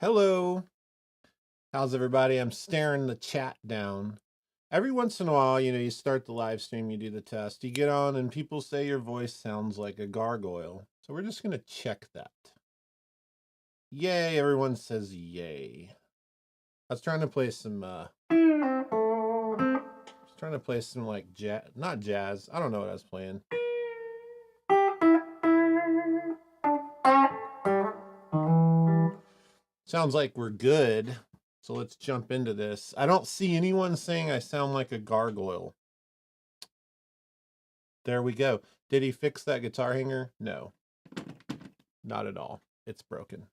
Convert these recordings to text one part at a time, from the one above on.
Hello. How's everybody? I'm staring the chat down. Every once in a while, you start the live stream, you do the test, you get on, and people say your voice sounds like a gargoyle. So we're just going to check that. Yay, everyone says yay. I was trying to play some, like jazz, not jazz. I don't know what I was playing. Sounds like we're good. So let's jump into this. I don't see anyone saying I sound like a gargoyle. There we go. Did he fix that guitar hanger? No, not at all. It's broken.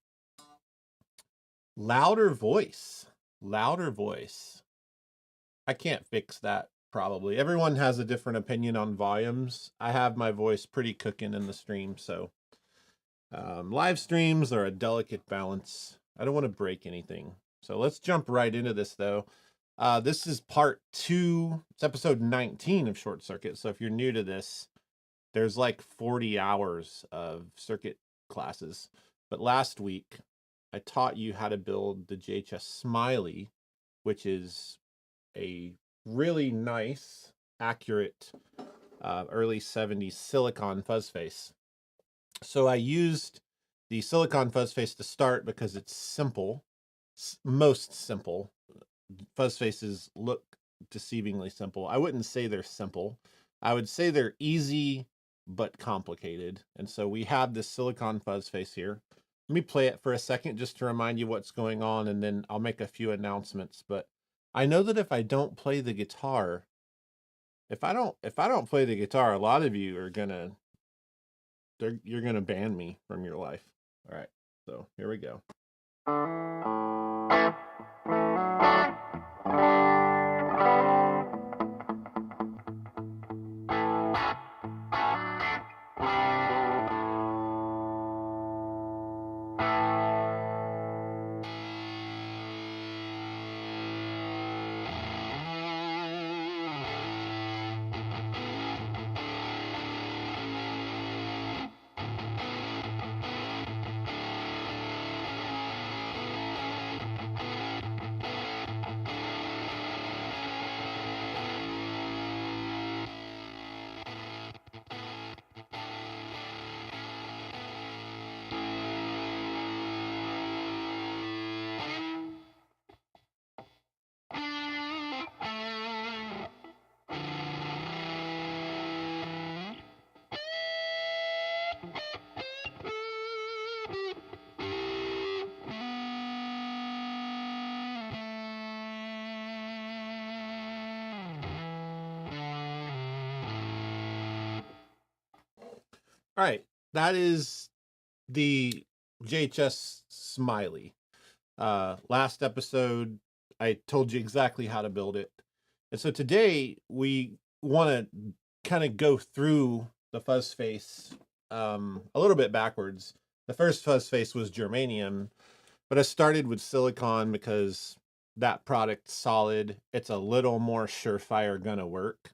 Louder voice. Louder voice. I can't fix that, probably. Everyone has a different opinion on volumes. I have my voice pretty cooking in the stream, so live streams are a delicate balance. I don't want to break anything. So let's jump right into this, though. This is part 2. It's episode 19 of Short Circuit. So if you're new to this, there's like 40 hours of circuit classes. But last week, I taught you how to build the JHS Smiley, which is a really nice, accurate, early 70s silicon fuzz face. So I used the silicon fuzz face to start because it's simple, most simple. Fuzz faces look deceivingly simple. I wouldn't say they're simple. I would say they're easy but complicated. And so we have this silicon fuzz face here. Let me play it for a second just to remind you what's going on, and then I'll make a few announcements. But I know that if I don't play the guitar, if I don't play the guitar, a lot of you are you're gonna ban me from your life. All right, so here we go. All right, that is the JHS Smiley. Last episode, I told you exactly how to build it. And so today we want to kind of go through the fuzz face a little bit backwards. The first fuzz face was germanium, but I started with silicon because that product's solid. It's a little more surefire gonna work.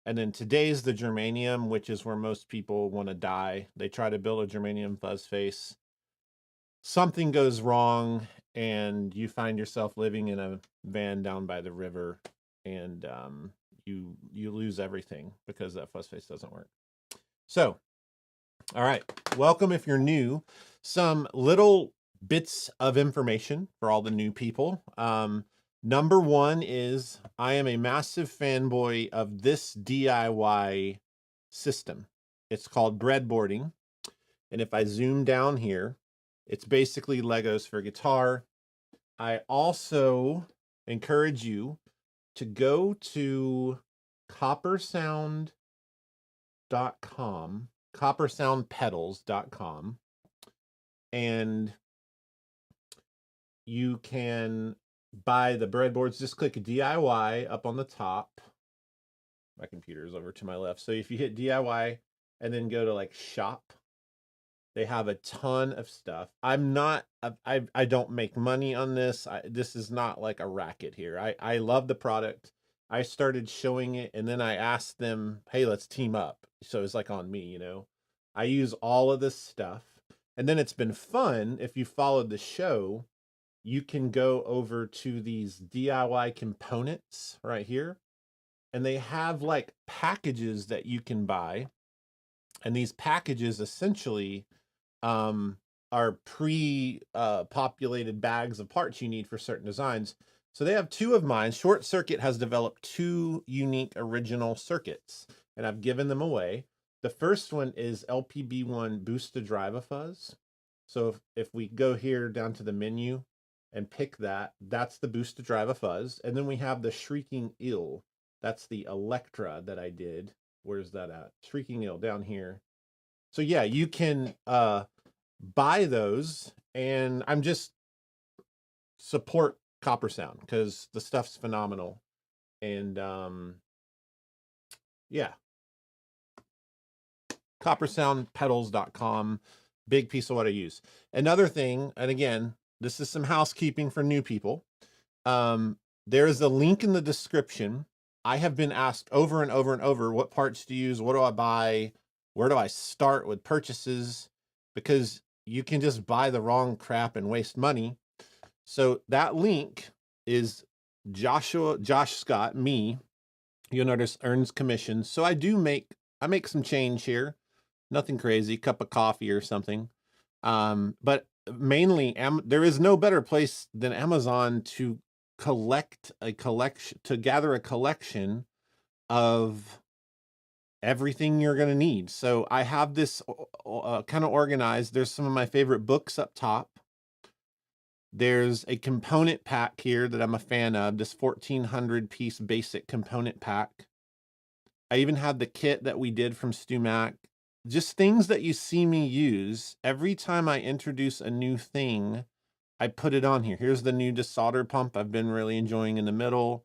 And then today's the germanium, which is where most people want to die. They try to build a germanium fuzz face. Something goes wrong, and you find yourself living in a van down by the river, and you lose everything because that fuzz face doesn't work. So, all right, welcome if you're new. Some little bits of information for all the new people. Number one is I am a massive fanboy of this DIY system. It's called breadboarding. And if I zoom down here, it's basically Legos for guitar. I also encourage you to go to coppersound.com, coppersoundpedals.com, and you can buy the breadboards. Just click DIY up on the top. My computer is over to my left. So if you hit DIY and then go to like shop, they have a ton of stuff. I don't make money on this. This is not like a racket here. I love the product. I started showing it, and then I asked them, hey, let's team up. So it's like on me, you know. I use all of this stuff. And then it's been fun if you followed the show. you can go over to these DIY components right here, and they have like packages that you can buy. And these packages essentially are populated bags of parts you need for certain designs. So they have two of mine. Short Circuit has developed two unique original circuits, and I've given them away. The first one is LPB1 Boost to Drive a Fuzz. So if we go here down to the menu and pick that, that's the Boost to Drive a Fuzz. And then we have the Shrieking Ill. That's the Electra that I did. Where's that at? Shrieking Ill down here. So yeah, you can buy those, and I'm just support Coppersound because the stuff's phenomenal. And yeah, coppersoundpedals.com, big piece of what I use. Another thing, and again, this is some housekeeping for new people. There is a link in the description. I have been asked over and over and over, what parts to use, what do I buy, where do I start with purchases, because you can just buy the wrong crap and waste money. So that link is Josh Scott, me. You'll notice earns commission. So I make some change here. Nothing crazy, cup of coffee or something. But mainly there is no better place than Amazon to gather a collection of everything you're going to need. So I have this kind of organized. There's some of my favorite books up top. There's a component pack here that I'm a fan of, this 1400 piece basic component pack. I even had the kit that we did from StuMac. Just things that you see me use. Every time I introduce a new thing, I put it on here. Here's the new desolder pump I've been really enjoying in the middle.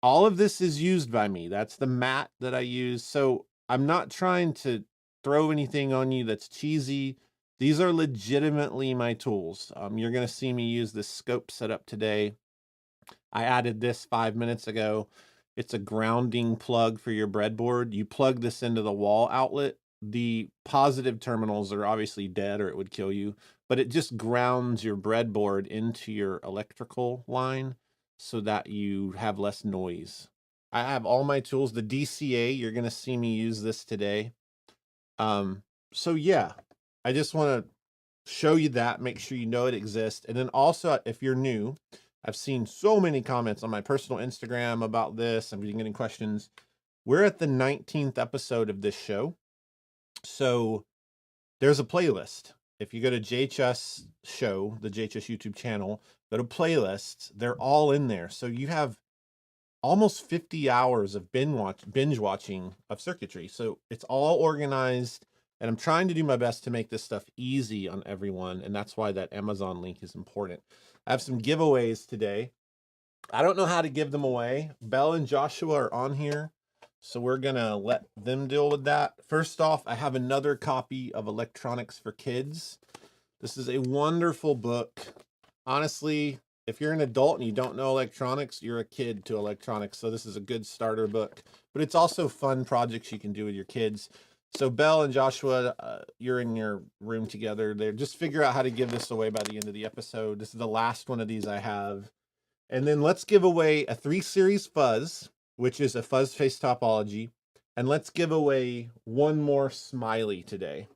All of this is used by me. That's the mat that I use. So I'm not trying to throw anything on you that's cheesy. These are legitimately my tools. You're going to see me use this scope setup today. I added this 5 minutes ago. It's a grounding plug for your breadboard. You plug this into the wall outlet. The positive terminals are obviously dead or it would kill you, but it just grounds your breadboard into your electrical line so that you have less noise. I have all my tools. The DCA, you're going to see me use this today. So yeah, I just want to show you that, make sure you know it exists. And then also, if you're new, I've seen so many comments on my personal Instagram about this. I'm getting questions. We're at the 19th episode of this show. So there's a playlist. If you go to JHS show, the JHS YouTube channel, go to playlists, they're all in there. So you have almost 50 hours of binge watching of circuitry. So it's all organized, and I'm trying to do my best to make this stuff easy on everyone. And that's why that Amazon link is important. I have some giveaways today. I don't know how to give them away. Belle and Joshua are on here, so we're gonna let them deal with that. First off, I have another copy of Electronics for Kids. This is a wonderful book. Honestly, if you're an adult and you don't know electronics, you're a kid to electronics. So this is a good starter book, but it's also fun projects you can do with your kids. So Belle and Joshua, you're in your room together there. Just figure out how to give this away by the end of the episode. This is the last one of these I have. And then let's give away a 3 series fuzz, which is a Fuzz Face topology. And let's give away one more smiley today.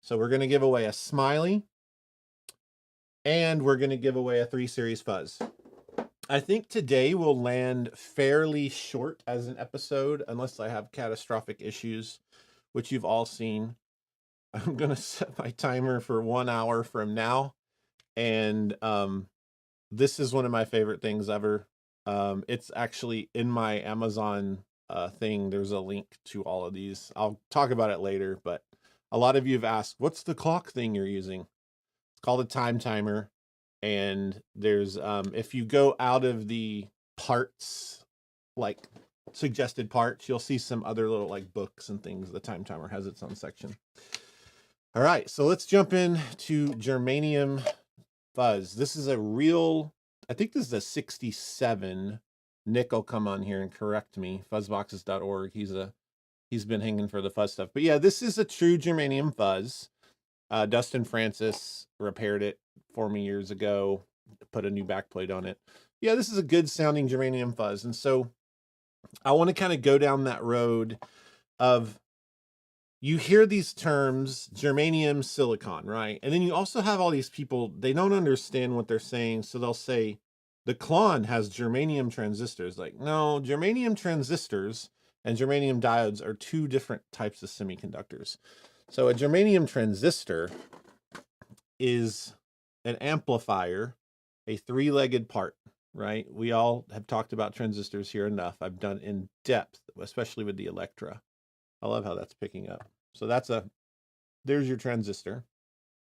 So we're going to give away a smiley, and we're going to give away a 3 series fuzz. I think today will land fairly short as an episode, unless I have catastrophic issues, which you've all seen. I'm going to set my timer for 1 hour from now. And this is one of my favorite things ever. It's actually in my Amazon thing. There's a link to all of these. I'll talk about it later, but a lot of you have asked, what's the clock thing you're using? It's called a time timer. And there's, if you go out of the parts, like suggested parts, you'll see some other little like books and things. The time timer has its own section. All right, so let's jump in to Germanium Fuzz. This is a real, I think this is a 67. Nick will come on here and correct me. Fuzzboxes.org. He's been hanging for the fuzz stuff. But yeah, this is a true Germanium Fuzz. Dustin Francis repaired it for me years ago. put a new backplate on it. Yeah, this is a good sounding germanium fuzz. And so I want to kind of go down that road of, you hear these terms, germanium, silicon, right? And then you also have all these people, they don't understand what they're saying. So they'll say, the Klon has germanium transistors. Like, no, germanium transistors and germanium diodes are two different types of semiconductors. So a germanium transistor is an amplifier, a three-legged part, right? We all have talked about transistors here enough. I've done in depth, especially with the Electra. I love how that's picking up. So there's your transistor,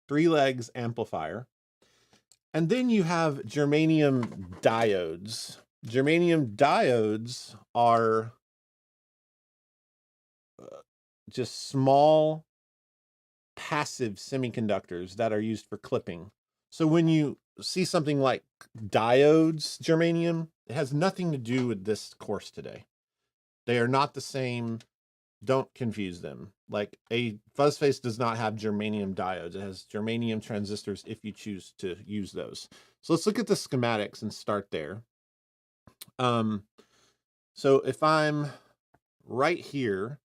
3 legs amplifier. And then you have germanium diodes. Germanium diodes are just small passive semiconductors that are used for clipping. So when you see something like diodes, germanium, it has nothing to do with this course today. They are not the same. Don't confuse them. Like a Fuzz Face does not have germanium diodes. It has germanium transistors if you choose to use those. So let's look at the schematics and start there. So if I'm right here,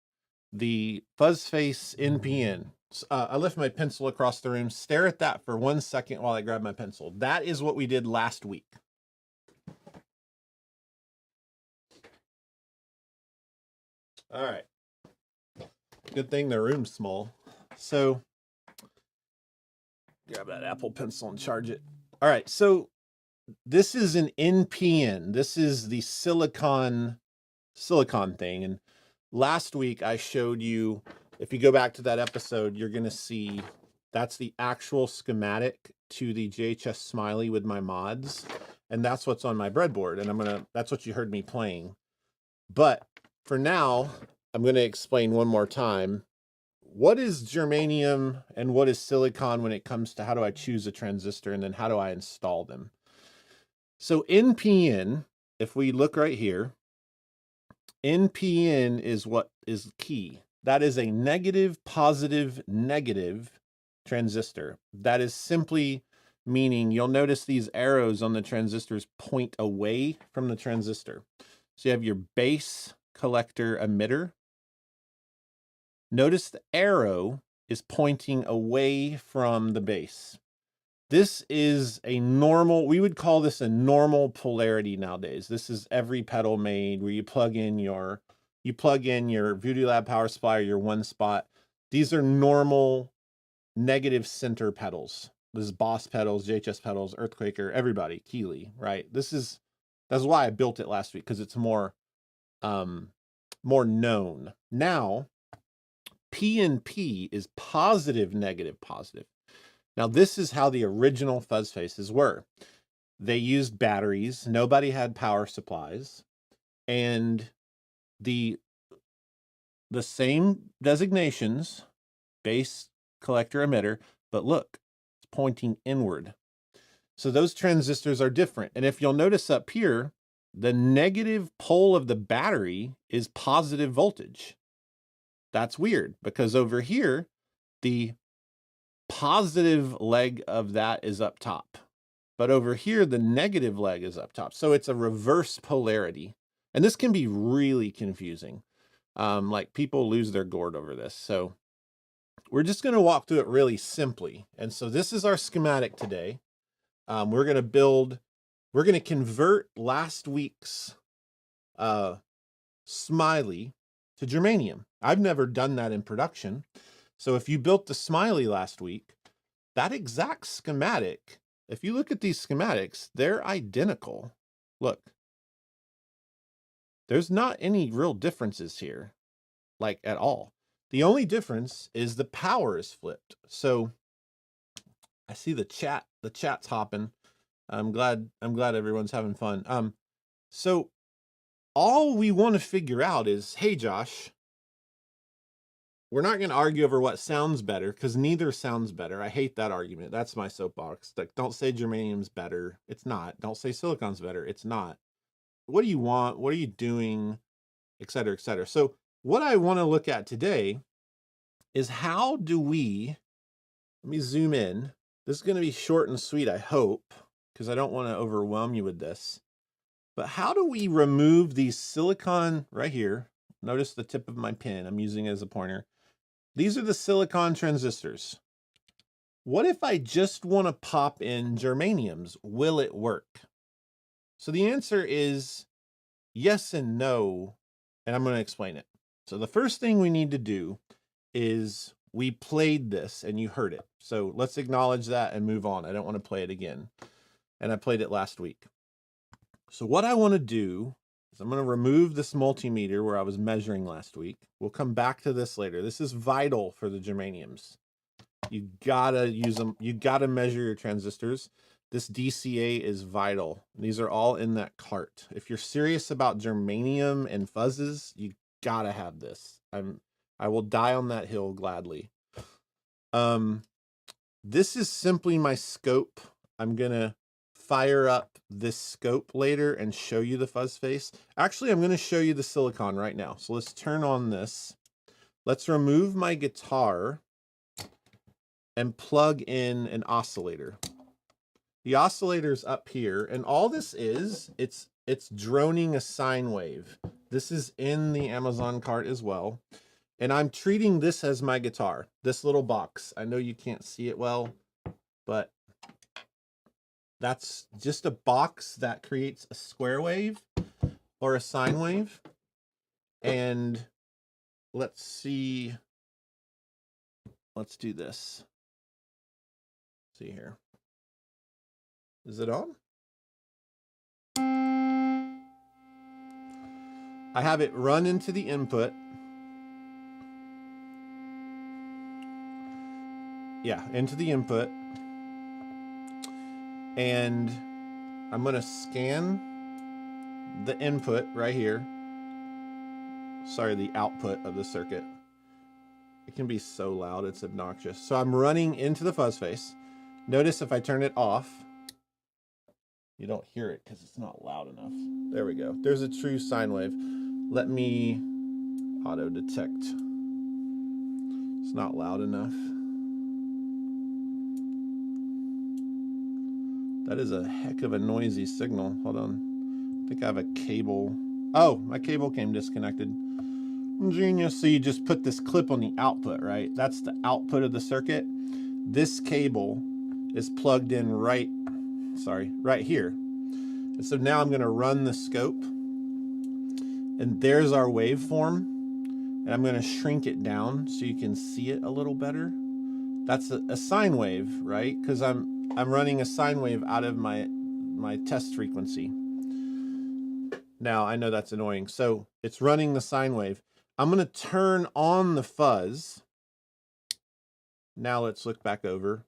the Fuzz Face NPN, I lift my pencil across the room, stare at that for 1 second while I grab my pencil. That is what we did last week. All right. Good thing the room's small. So grab that Apple Pencil and charge it. All right, so this is an NPN. This is the silicon thing. And last week I showed you, if you go back to that episode, you're going to see that's the actual schematic to the JHS Smiley with my mods. And that's what's on my breadboard. And that's what you heard me playing. But for now, I'm going to explain one more time. What is germanium and what is silicon when it comes to how do I choose a transistor and then how do I install them? So NPN, if we look right here, NPN is what is key. That is a negative, positive, negative transistor. That is simply meaning you'll notice these arrows on the transistors point away from the transistor. So you have your base, collector, emitter. Notice the arrow is pointing away from the base. This is a normal, we would call this a normal polarity nowadays. This is every pedal made where you plug in your Voodoo Lab power supply or your one spot. These are normal negative center pedals. This is Boss pedals, JHS pedals, Earthquaker, everybody, Keeley, right? That's why I built it last week, because it's more known. Now, PNP is positive, negative, positive. Now, this is how the original Fuzz Faces were. They used batteries. Nobody had power supplies. And the same designations, base, collector, emitter, but look, it's pointing inward. So those transistors are different. And if you'll notice up here, the negative pole of the battery is positive voltage. That's weird, because over here, the positive leg of that is up top. But over here, the negative leg is up top. So it's a reverse polarity. And this can be really confusing. Like people lose their gourd over this. So we're just going to walk through it really simply. And so this is our schematic today. We're going to convert last week's Smiley to germanium. I've never done that in production. So if you built the Smiley last week, that exact schematic, if you look at these schematics, they're identical. Look, there's not any real differences here, like at all. The only difference is the power is flipped. So I see the chat's hopping. I'm glad everyone's having fun. So all we want to figure out is, hey, Josh, we're not going to argue over what sounds better, because neither sounds better. I hate that argument. That's my soapbox. Like, don't say germanium's better. It's not. Don't say silicon's better. It's not. What do you want? What are you doing? Et cetera, et cetera. So what I want to look at today is how do we, let me zoom in. This is going to be short and sweet, I hope. because I don't want to overwhelm you with this. But how do we remove these silicon right here? Notice the tip of my pen I'm using as a pointer. These are the silicon transistors. What if I just want to pop in germaniums? Will it work? So the answer is yes and no, and I'm going to explain it. So the first thing we need to do is we played this and you heard it. So let's acknowledge that and move on. I don't want to play it again. And I played it last week. So what I want to do is I'm going to remove this multimeter where I was measuring last week. We'll come back to this later. This is vital for the germaniums. You gotta use them. You gotta measure your transistors. This DCA is vital. These are all in that cart. If you're serious about germanium and fuzzes, you gotta have this. I will die on that hill gladly. This is simply my scope. I'm gonna fire up this scope later and show you the fuzz face. Actually, I'm gonna show you the silicon right now. So let's turn on this. Let's remove my guitar and plug in an oscillator. The oscillator's up here, and all this is, it's droning a sine wave. This is in the Amazon cart as well. And I'm treating this as my guitar, this little box. I know you can't see it well, but that's just a box that creates a square wave or a sine wave. And let's see, let's do this. See here. Is it on? I have it run into the input. Yeah, into the input. And I'm going to scan the input right here. Sorry, the output of the circuit. It can be so loud, it's obnoxious. So I'm running into the fuzz face. Notice if I turn it off, you don't hear it because it's not loud enough. There we go. There's a true sine wave. Let me auto detect. It's not loud enough. That is a heck of a noisy signal. Hold on. I think I have a cable. Oh, my cable came disconnected. Genius. So you just put this clip on the output, right? That's the output of the circuit. This cable is plugged in right here. And so now I'm going to run the scope. And there's our waveform. And I'm going to shrink it down so you can see it a little better. That's a sine wave, right? Because I'm running a sine wave out of my test frequency. Now, I know that's annoying. So it's running the sine wave. I'm going to turn on the fuzz. Now let's look back over.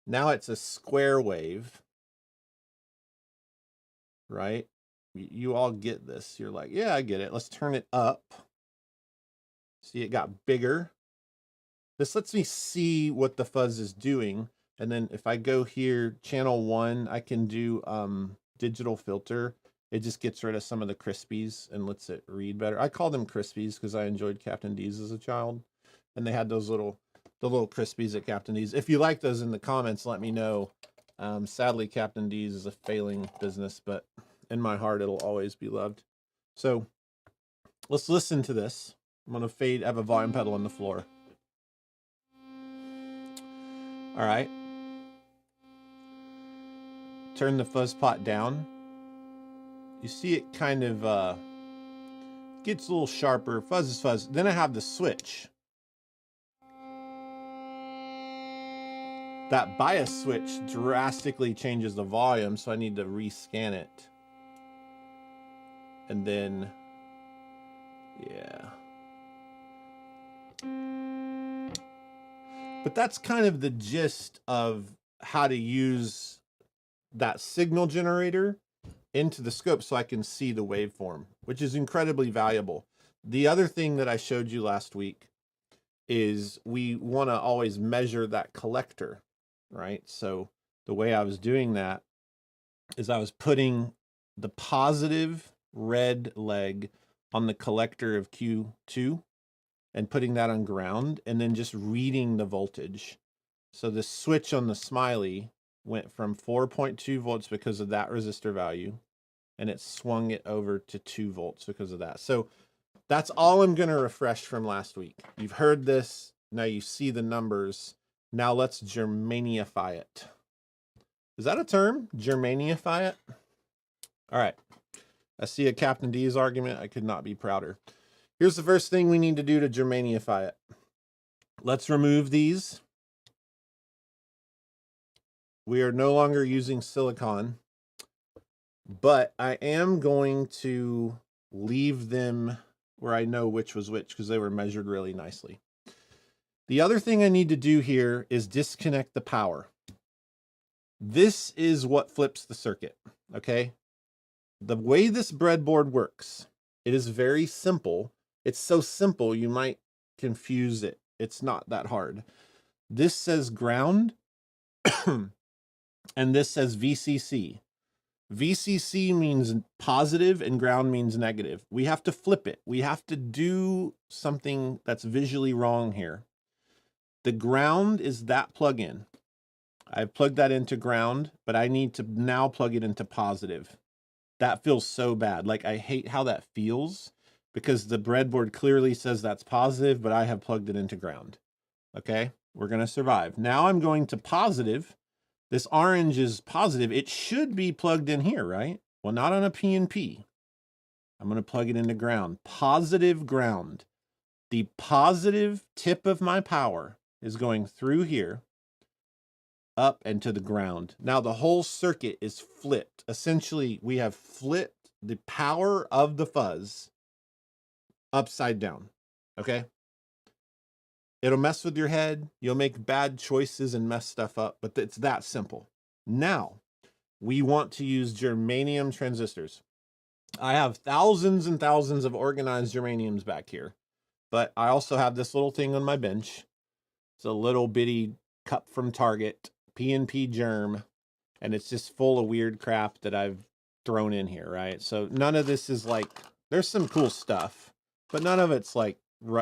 Now it's a square wave, right? You all get this. You're like, yeah, I get it. Let's turn it up. See, it got bigger. This lets me see what the fuzz is doing. And then if I go here, channel 1, I can do digital filter. It just gets rid of some of the crispies and lets it read better. I call them crispies because I enjoyed Captain D's as a child. And they had those the little crispies at Captain D's. If you like those in the comments, let me know. Sadly, Captain D's is a failing business, but in my heart, it'll always be loved. So let's listen to this. I'm going to have a volume pedal on the floor. All right. Turn the fuzz pot down. You see it kind of gets a little sharper. Fuzz is fuzz. Then I have the switch. That bias switch drastically changes the volume, so I need to rescan it. And then, yeah. But that's kind of the gist of how to use that signal generator into the scope so I can see the waveform, which is incredibly valuable. The other thing that I showed you last week is we want to always measure that collector, right? So the way I was doing that is I was putting the positive red leg on the collector of Q2 and putting that on ground and then just reading the voltage. So the switch on the smiley went from 4.2 volts because of that resistor value, and it swung it over to 2 volts because of that. So that's all I'm going to refresh from last week. You've heard this. Now you see the numbers. Now let's Germanify it. Is that a term? Germanify it? All right. I see a Captain D's argument. I could not be prouder. Here's the first thing we need to do to Germanify it. Let's remove these. We are no longer using silicon, but I am going to leave them where I know which was which because they were measured really nicely. The other thing I need to do here is disconnect the power. This is what flips the circuit, okay? The way this breadboard works, it is very simple. It's so simple you might confuse it. It's not that hard. This says ground, and this says VCC. VCC means positive and ground means negative. We have to flip it. We have to do something that's visually wrong here. The ground is that plug-in. I've plugged that into ground, but I need to now plug it into positive. That feels so bad. Like, I hate how that feels because the breadboard clearly says that's positive, but I have plugged it into ground. Okay, we're going to survive. Now I'm going to positive. This orange is positive. It should be plugged in here, right? Well, not on a PNP. I'm going to plug it into ground. Positive ground. The positive tip of my power is going through here, up and to the ground. Now the whole circuit is flipped. Essentially, we have flipped the power of the fuzz upside down, okay? It'll mess with your head. You'll make bad choices and mess stuff up, but it's that simple. Now, we want to use germanium transistors. I have thousands and thousands of organized germaniums back here, but I also have this little thing on my bench. It's a little bitty cup from Target, PNP germ, and it's just full of weird crap that I've thrown in here, right? So none of this is like, there's some cool stuff, but none of it's like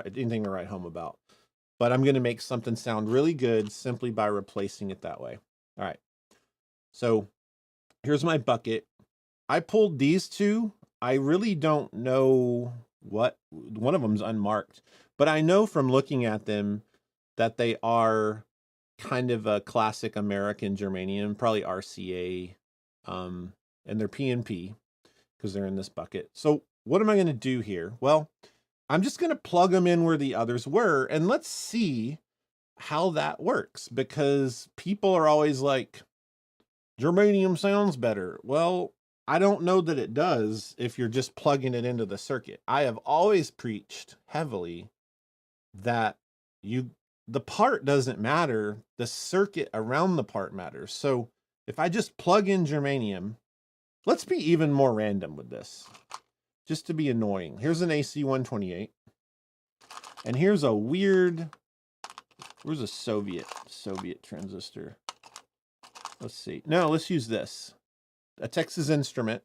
anything to write home about. But I'm going to make something sound really good simply by replacing it that way. All right. So here's my bucket. I pulled these two. I really don't know what, one of them's unmarked, but I know from looking at them that they are kind of a classic American germanium, probably RCA, and they're PNP because they're in this bucket. So what am I going to do here? Well, I'm just going to plug them in where the others were, and let's see how that works, because people are always like, germanium sounds better. Well, I don't know that it does if you're just plugging it into the circuit. I have always preached heavily that the part doesn't matter, the circuit around the part matters. So if I just plug in germanium, let's be even more random with this, just to be annoying. Here's an AC 128. And here's a weird, where's a Soviet transistor? Let's see. No, let's use this. A Texas Instrument.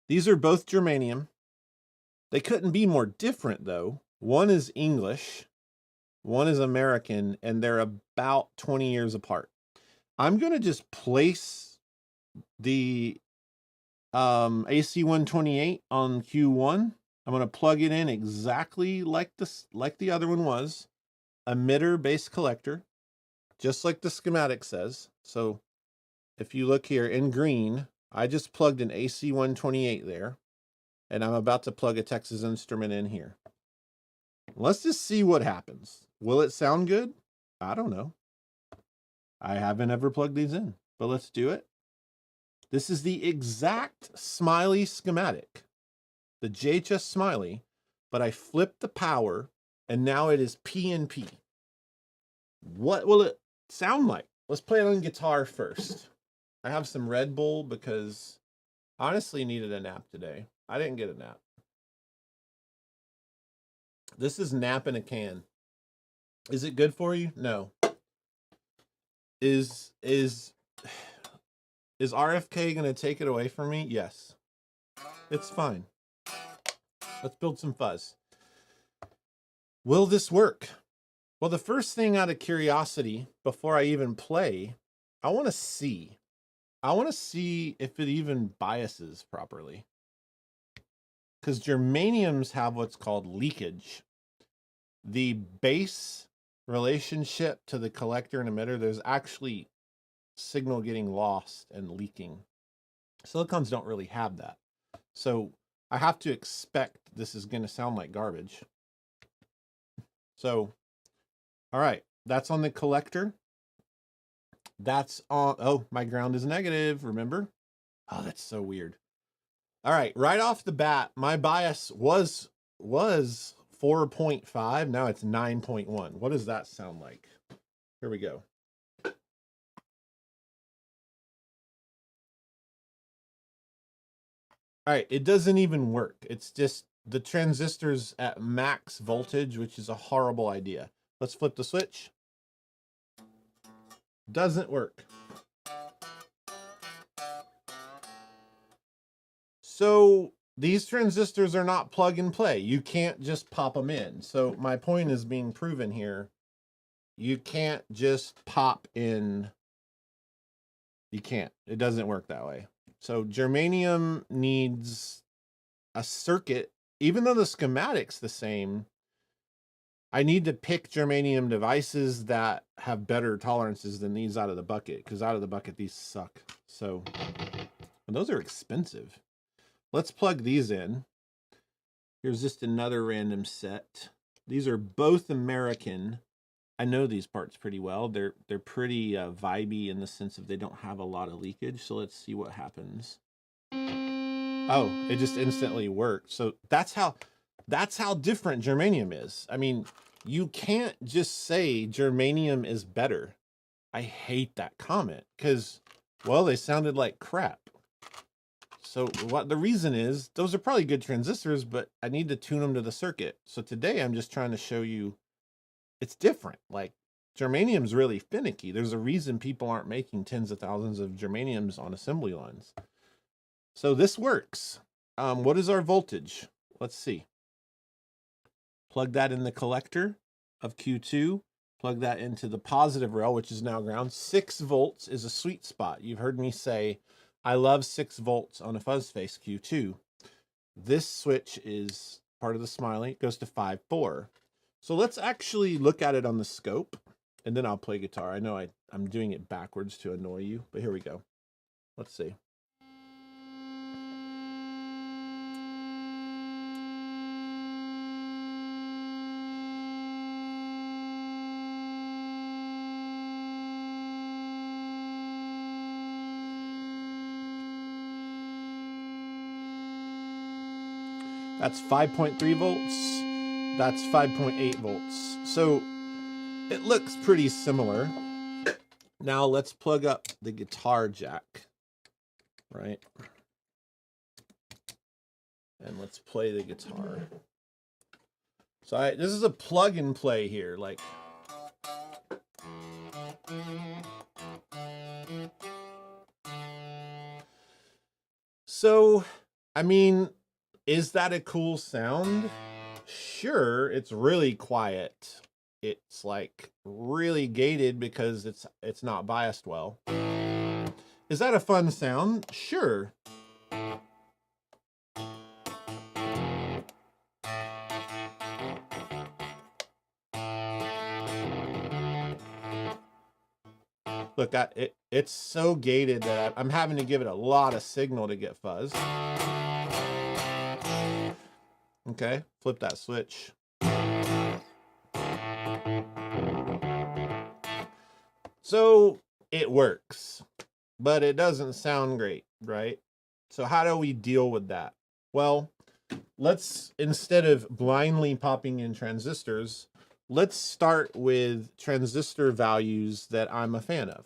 These are both germanium. They couldn't be more different though. One is English, one is American, and they're about 20 years apart. I'm going to just place the AC 128 on Q1. I'm going to plug it in exactly like this, like the other one was. Emitter base collector, just like the schematic says. So if you look here in green, I just plugged an AC 128 there, and I'm about to plug a Texas Instrument in here. Let's just see what happens. Will it sound good? I don't know. I haven't ever plugged these in, but let's do it. This is the exact smiley schematic, the JHS smiley, but I flipped the power and now it is PNP. What will it sound like? Let's play it on guitar first. I have some Red Bull because I honestly needed a nap today. I didn't get a nap. This is nap in a can. Is it good for you? No. Is RFK going to take it away from me? Yes. It's fine. Let's build some fuzz. Will this work? Well, the first thing out of curiosity, before I even play, I want to see. I want to see if it even biases properly. Because germaniums have what's called leakage. The base relationship to the collector and emitter, there's actually signal getting lost and leaking. Silicons don't really have that. So I have to expect this is going to sound like garbage. So, all right, that's on the collector. That's on, oh, my ground is negative, remember? Oh, that's so weird. All right, right off the bat, my bias was 4.5. Now it's 9.1. What does that sound like? Here we go. All right, it doesn't even work. It's just the transistors at max voltage, which is a horrible idea. Let's flip the switch. Doesn't work. So these transistors are not plug and play. You can't just pop them in. So my point is being proven here. You can't just pop in. You can't. It doesn't work that way. So germanium needs a circuit. Even though the schematic's the same, I need to pick germanium devices that have better tolerances than these out of the bucket, because out of the bucket, these suck. So, and those are expensive. Let's plug these in. Here's just another random set. These are both American. I know these parts pretty well. They're pretty vibey in the sense of they don't have a lot of leakage. So let's see what happens. Oh, it just instantly worked. So that's how different germanium is. I mean, you can't just say germanium is better. I hate that comment because, well, they sounded like crap. So what the reason is, those are probably good transistors, but I need to tune them to the circuit. So today I'm just trying to show you it's different. Like germanium's really finicky. There's a reason people aren't making tens of thousands of germaniums on assembly lines. So this works. What is our voltage? Let's see. Plug that in the collector of Q2. Plug that into the positive rail, which is now ground. 6 volts is a sweet spot. You've heard me say, I love 6 volts on a Fuzz Face Q2. This switch is part of the smiley. It goes to 5.4. So let's actually look at it on the scope, and then I'll play guitar. I know I'm doing it backwards to annoy you, but here we go. Let's see. That's 5.3 volts. That's 5.8 volts. So it looks pretty similar. Now let's plug up the guitar jack, right? And let's play the guitar. So this is a plug and play here, like. So, I mean, is that a cool sound? Sure, it's really quiet. It's like really gated because it's not biased well. Is that a fun sound? Sure. Look, it's so gated that I'm having to give it a lot of signal to get fuzz. Okay, flip that switch. So it works, but it doesn't sound great, right? So how do we deal with that? Well, let's, instead of blindly popping in transistors, let's start with transistor values that I'm a fan of.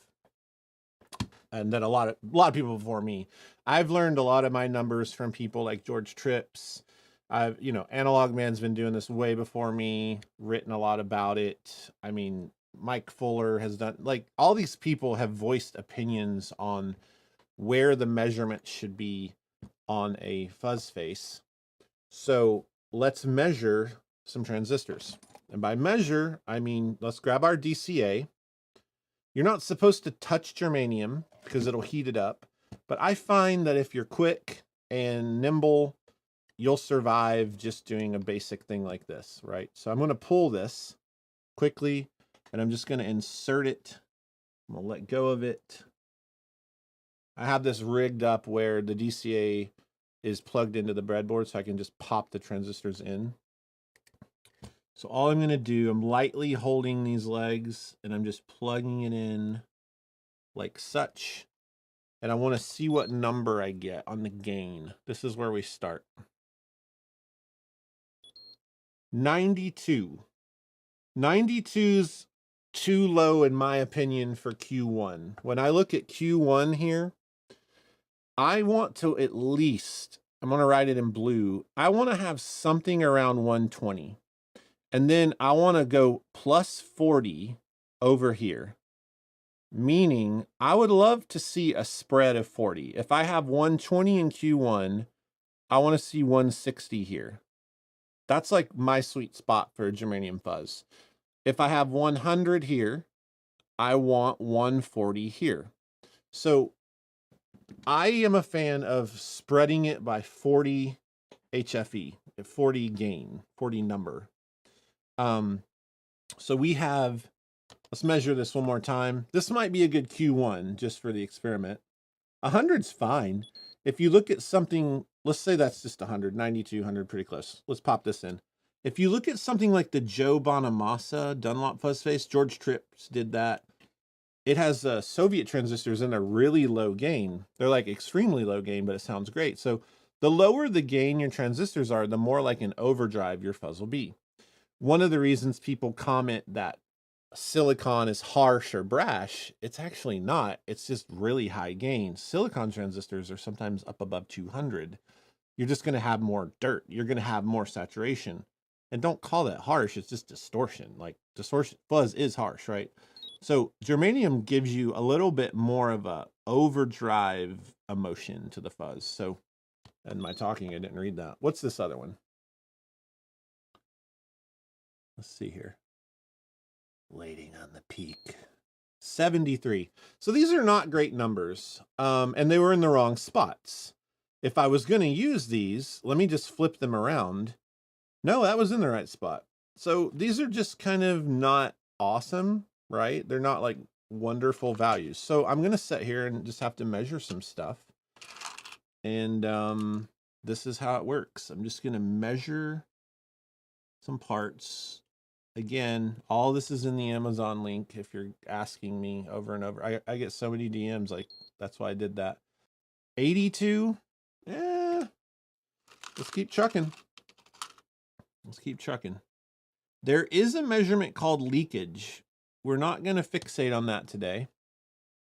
And that a lot of people before me. I've learned a lot of my numbers from people like George Trips. Analog Man's been doing this way before me, written a lot about it. I mean, Mike Fuller has done, like, all these people have voiced opinions on where the measurement should be on a Fuzz Face. So let's measure some transistors. And by measure, I mean, let's grab our DCA. You're not supposed to touch germanium because it'll heat it up. But I find that if you're quick and nimble, you'll survive just doing a basic thing like this, right? So I'm going to pull this quickly, and I'm just going to insert it. I'm going to let go of it. I have this rigged up where the DCA is plugged into the breadboard, so I can just pop the transistors in. So all I'm going to do, I'm lightly holding these legs, and I'm just plugging it in like such. And I want to see what number I get on the gain. This is where we start. 92. 92's too low in my opinion for Q1. When I look at Q1 here, I want to at least, I'm going to write it in blue, I want to have something around 120. And then I want to go plus 40 over here. Meaning, I would love to see a spread of 40. If I have 120 in Q1, I want to see 160 here. That's like my sweet spot for a Germanium Fuzz. If I have 100 here, I want 140 here. So I am a fan of spreading it by 40 HFE, 40 gain, 40 number. So we have, let's measure this one more time. This might be a good Q1 just for the experiment. 100's fine. If you look at something, let's say that's just 100, 92, 100, pretty close. Let's pop this in. If you look at something like the Joe Bonamassa Dunlop Fuzz Face, George Trips did that. It has Soviet transistors in a really low gain. They're like extremely low gain, but it sounds great. So the lower the gain your transistors are, the more like an overdrive your fuzz will be. One of the reasons people comment that silicon is harsh or brash, it's actually not. It's just really high gain. Silicon transistors are sometimes up above 200. You're just going to have more dirt. You're going to have more saturation. And don't call that harsh. It's just distortion. Like distortion, fuzz is harsh, right? So germanium gives you a little bit more of a overdrive emotion to the fuzz. So, and my talking, I didn't read that. What's this other one? Let's see here. Waiting on the peak. 73. So these are not great numbers. And they were in the wrong spots. If I was going to use these, let me just flip them around. No, that was in the right spot. So these are just kind of not awesome, right? They're not like wonderful values. So I'm going to sit here and just have to measure some stuff. And this is how it works. I'm just going to measure some parts. Again, all this is in the Amazon link if you're asking me over and over. I get so many DMs, like, that's why I did that. 82? Yeah. Let's keep trucking. Let's keep trucking. There is a measurement called leakage. We're not going to fixate on that today,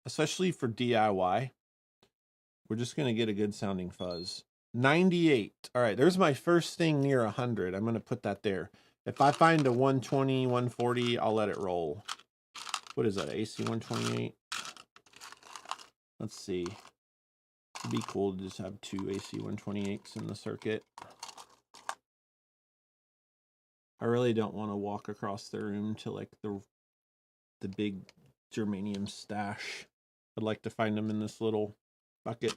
especially for DIY. We're just going to get a good sounding fuzz. 98. All right, there's my first thing near 100. I'm going to put that there. If I find a 120, 140, I'll let it roll. What is that, AC 128? Let's see. It'd be cool to just have two AC 128s in the circuit. I really don't want to walk across the room to like the big germanium stash. I'd like to find them in this little bucket.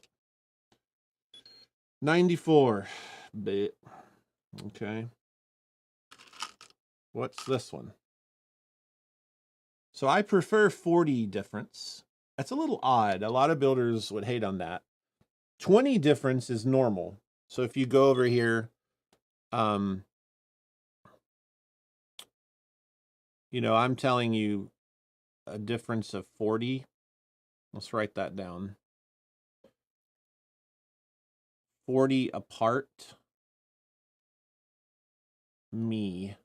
94 bit. Okay. What's this one? So I prefer 40 difference. That's a little odd. A lot of builders would hate on that. 20 difference is normal. So if you go over here, you know, I'm telling you a difference of 40. Let's write that down. 40 apart. Me.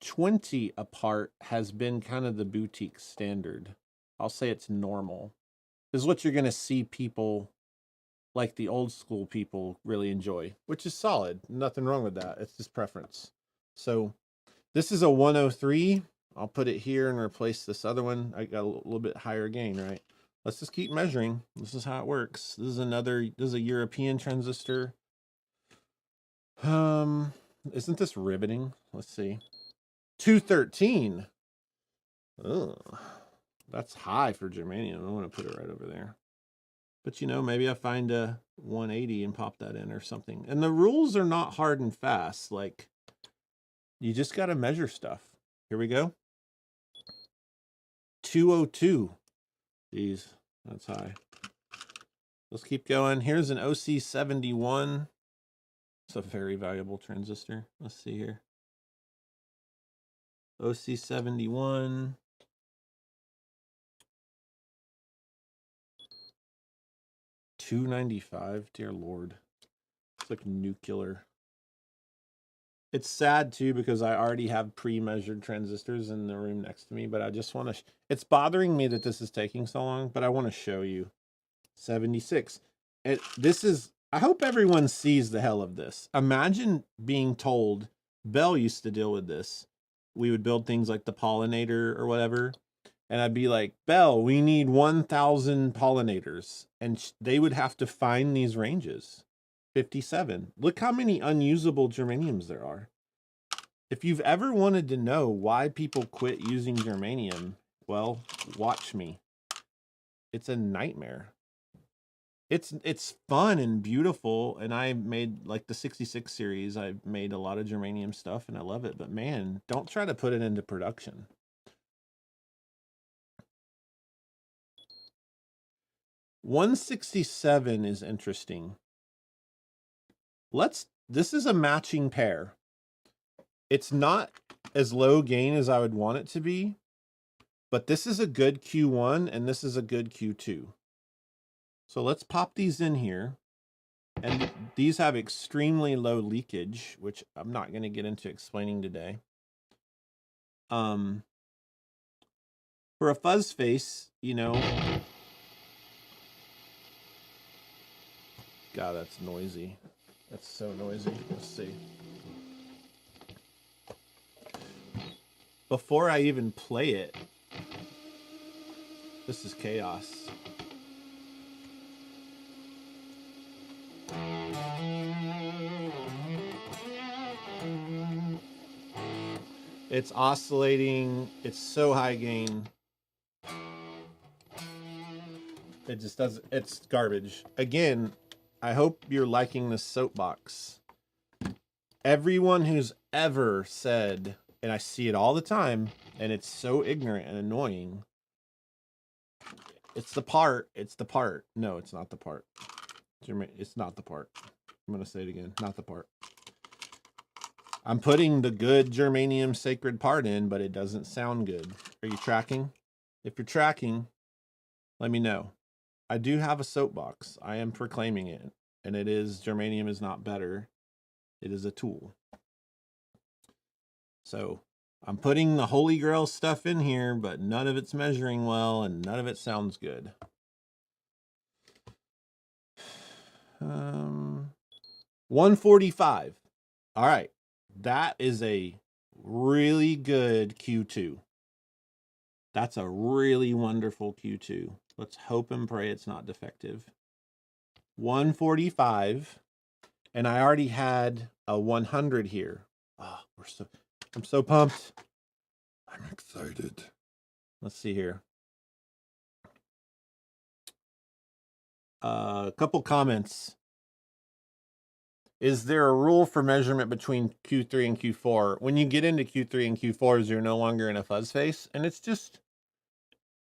20 apart has been kind of the boutique standard. I'll say it's normal. This is what you're going to see people like the old school people really enjoy, which is solid. Nothing wrong with that. It's just preference. So this is a 103. I'll put it here and replace this other one. I got a little bit higher gain, right? Let's just keep measuring. This is how it works. This is a European transistor. Isn't this riveting? Let's see. 213. Oh, That's high for germanium. I want to put it right over there. But you know, maybe I find a 180 and pop that in or something. And the rules are not hard and fast. Like, you just got to measure stuff. Here we go. 202. Geez, that's high. Let's keep going. Here's an OC71. It's a very valuable transistor. Let's see here. OC71. $295. Dear Lord. It's like nuclear. It's sad too because I already have pre-measured transistors in the room next to me, but I just want to, it's bothering me that this is taking so long, but I want to show you. 76. This is, I hope everyone sees the hell of this. Imagine being told, Bell used to deal with this. We would build things like the pollinator or whatever. And I'd be like, Bell, we need 1,000 pollinators. And they would have to find these ranges. 57. Look how many unusable germaniums there are. If you've ever wanted to know why people quit using germanium, well, watch me. It's a nightmare. It's fun and beautiful, and I made like the 66 series. I made a lot of germanium stuff and I love it, but man, don't try to put it into production. $167 is interesting. This is a matching pair. It's not as low gain as I would want it to be, but this is a good Q1 and this is a good Q2. So let's pop these in here. And these have extremely low leakage, which I'm not going to get into explaining today. For a fuzz face, you know, God, that's noisy. That's so noisy. Let's see. Before I even play it, this is chaos. It's oscillating. It's so high gain. It just doesn't, it's garbage. Again, I hope you're liking this soapbox. Everyone who's ever said, and I see it all the time, and it's so ignorant and annoying. It's the part. It's the part. No, it's not the part. It's not the part. I'm going to say it again. Not the part. I'm putting the good germanium sacred part in, but it doesn't sound good. Are you tracking? If you're tracking, let me know. I do have a soapbox. I am proclaiming it. And it is, germanium is not better. It is a tool. So I'm putting the holy grail stuff in here, but none of it's measuring well and none of it sounds good. 145. All right. That is a really good Q2. That's a really wonderful Q2. Let's hope and pray it's not defective. 145. And I already had a 100 here. Oh, I'm so pumped. I'm excited. Let's see here. A couple comments. Is there a rule for measurement between Q3 and Q4? When you get into Q3 and Q4s, you're no longer in a fuzz face, and it's just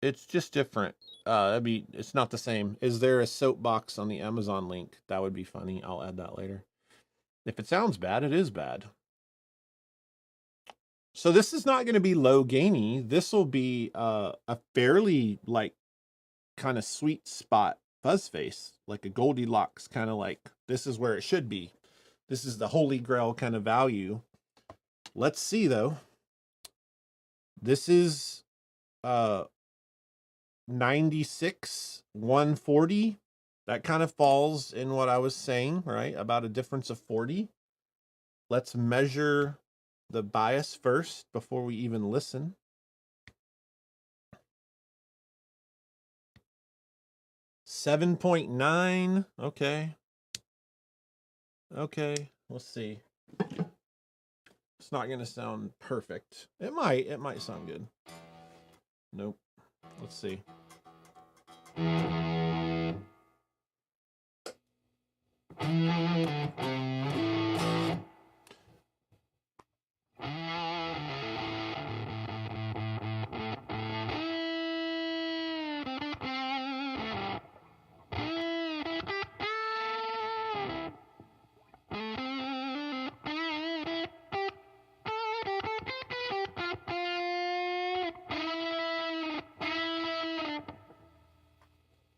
different. It's not the same. Is there a soapbox on the Amazon link? That would be funny. I'll add that later. If it sounds bad, it is bad. So this is not going to be low gainy. This will be a fairly like kind of sweet spot fuzz face, like a Goldilocks kind of like, this is where it should be. This is the holy grail kind of value. Let's see though. This is 96, 140. That kind of falls in what I was saying, right? About a difference of 40. Let's measure the bias first before we even listen. $7.9. Okay. Okay. We'll see. It's not going to sound perfect. It might sound good. Nope. Let's see.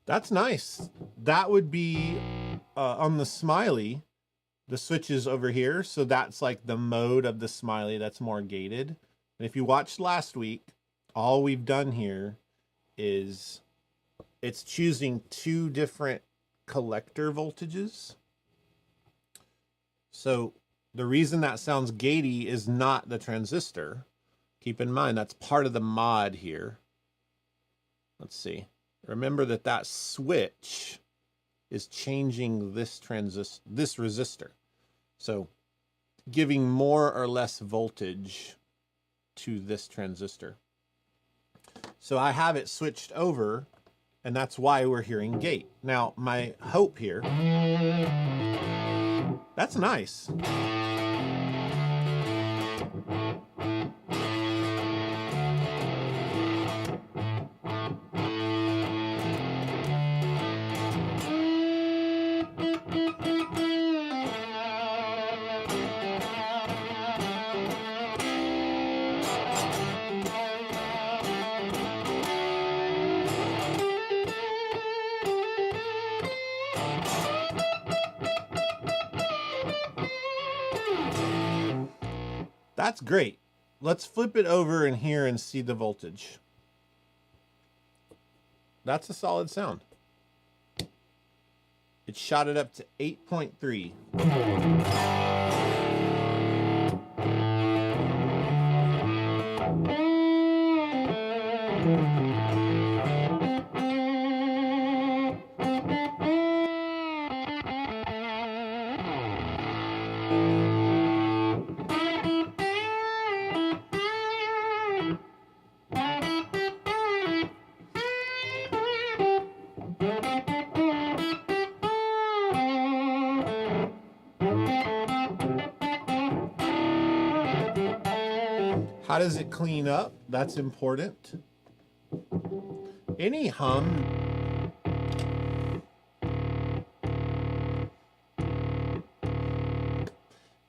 That's nice. That would be on the smiley, the switch is over here. So that's like the mode of the smiley that's more gated. And if you watched last week, all we've done here is it's choosing two different collector voltages. So the reason that sounds gatey is not the transistor. Keep in mind, that's part of the mod here. Let's see. Remember that that switch is changing this resistor. So giving more or less voltage to this transistor. So I have it switched over, and that's why we're hearing gate. Now, my hope here, that's nice. That's great. Let's flip it over in here and see the voltage. That's a solid sound. It shot it up to 8.3. How does it clean up? That's important. Any hum,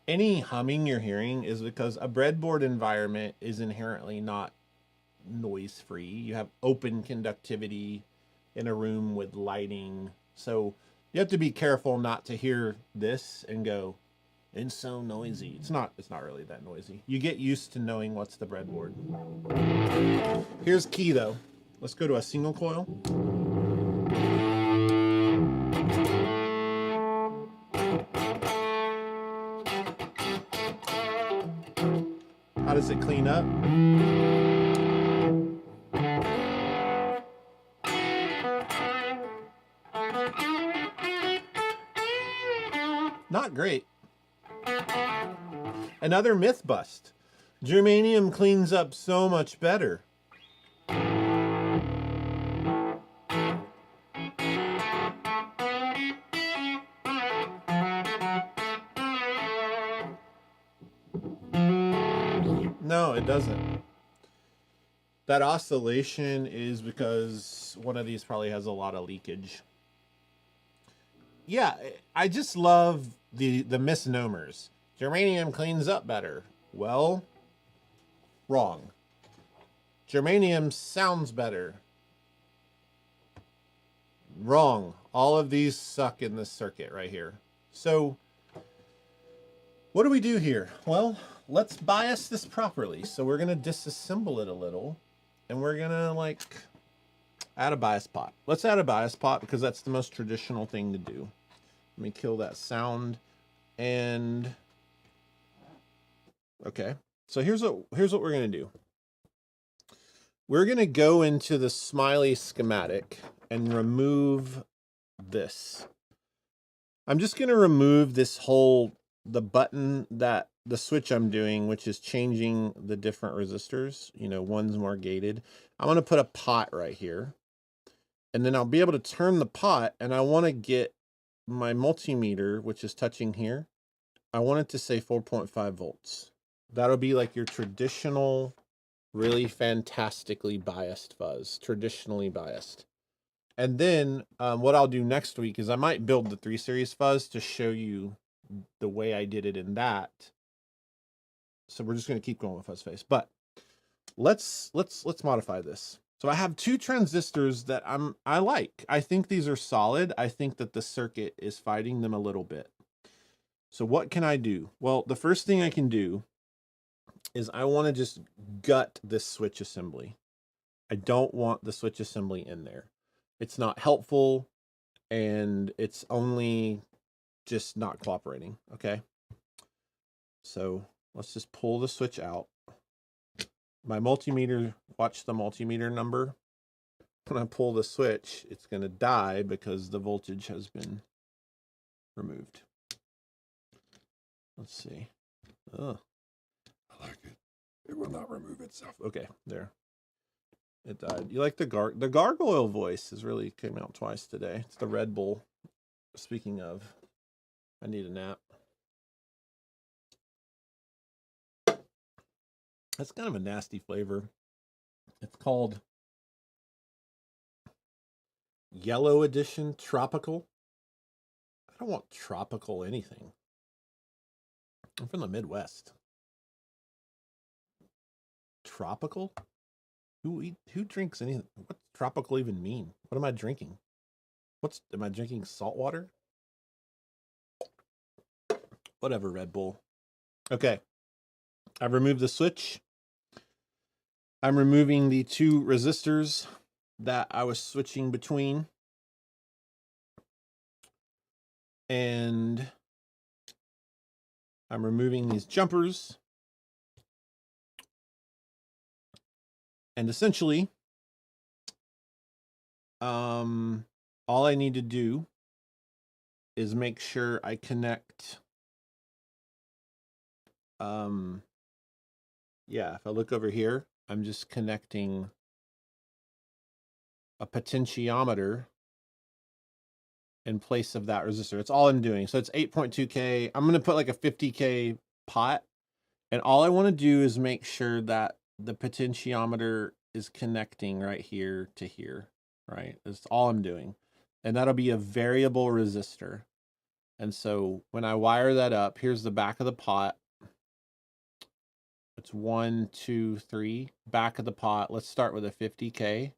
any humming you're hearing is because a breadboard environment is inherently not noise free. You have open conductivity in a room with lighting. So you have to be careful not to hear this and go, it's so noisy. It's not really that noisy. You get used to knowing what's the breadboard. Here's key though. Let's go to a single coil. How does it clean up? Not great. Another myth bust. Germanium cleans up so much better. No, it doesn't. That oscillation is because one of these probably has a lot of leakage. Yeah, I just love the misnomers. Germanium cleans up better. Well, wrong. Germanium sounds better. Wrong. All of these suck in this circuit right here. So what do we do here? Well, let's bias this properly. So we're going to disassemble it a little, and we're going to like add a bias pot. Let's add a bias pot because that's the most traditional thing to do. Let me kill that sound. And okay, so here's what we're going to do. We're going to go into the smiley schematic and remove this. I'm just going to remove this whole, the button that the switch I'm doing, which is changing the different resistors. You know, one's more gated. I'm going to put a pot right here. And then I'll be able to turn the pot, and I want to get my multimeter, which is touching here. I want it to say 4.5 volts. That'll be like your traditional, really fantastically biased fuzz, traditionally biased. And then what I'll do next week is I might build the 3 series fuzz to show you the way I did it in that. So we're just going to keep going with Fuzz Face, but let's modify this. So I have 2 transistors that I like. I think these are solid. I think that the circuit is fighting them a little bit. So what can I do? Well, the first thing I can do is I want to just gut this switch assembly. I don't want the switch assembly in there. It's not helpful, and it's only just not cooperating, okay? So let's just pull the switch out. My multimeter, watch the multimeter number. When I pull the switch, it's going to die because the voltage has been removed. Let's see. Oh, I like it. It will not remove itself. Okay, there. It died. You like the gargoyle voice has really came out twice today. It's the Red Bull. Speaking of, I need a nap. That's kind of a nasty flavor. It's called Yellow Edition Tropical. I don't want tropical anything. I'm from the Midwest. Tropical? Who drinks anything? What's tropical even mean? What am I drinking? Am I drinking salt water? Whatever, Red Bull. Okay. I've removed the switch. I'm removing the 2 resistors that I was switching between. And I'm removing these jumpers. And essentially, all I need to do is make sure I connect. Yeah, if I look over here, I'm just connecting a potentiometer in place of that resistor. It's all I'm doing. So it's 8.2K. I'm going to put like a 50K pot. And all I want to do is make sure that the potentiometer is connecting right here to here, right? That's all I'm doing. And that'll be a variable resistor. And so when I wire that up, here's the back of the pot. It's 1, 2, 3, back of the pot. Let's start with a 50K.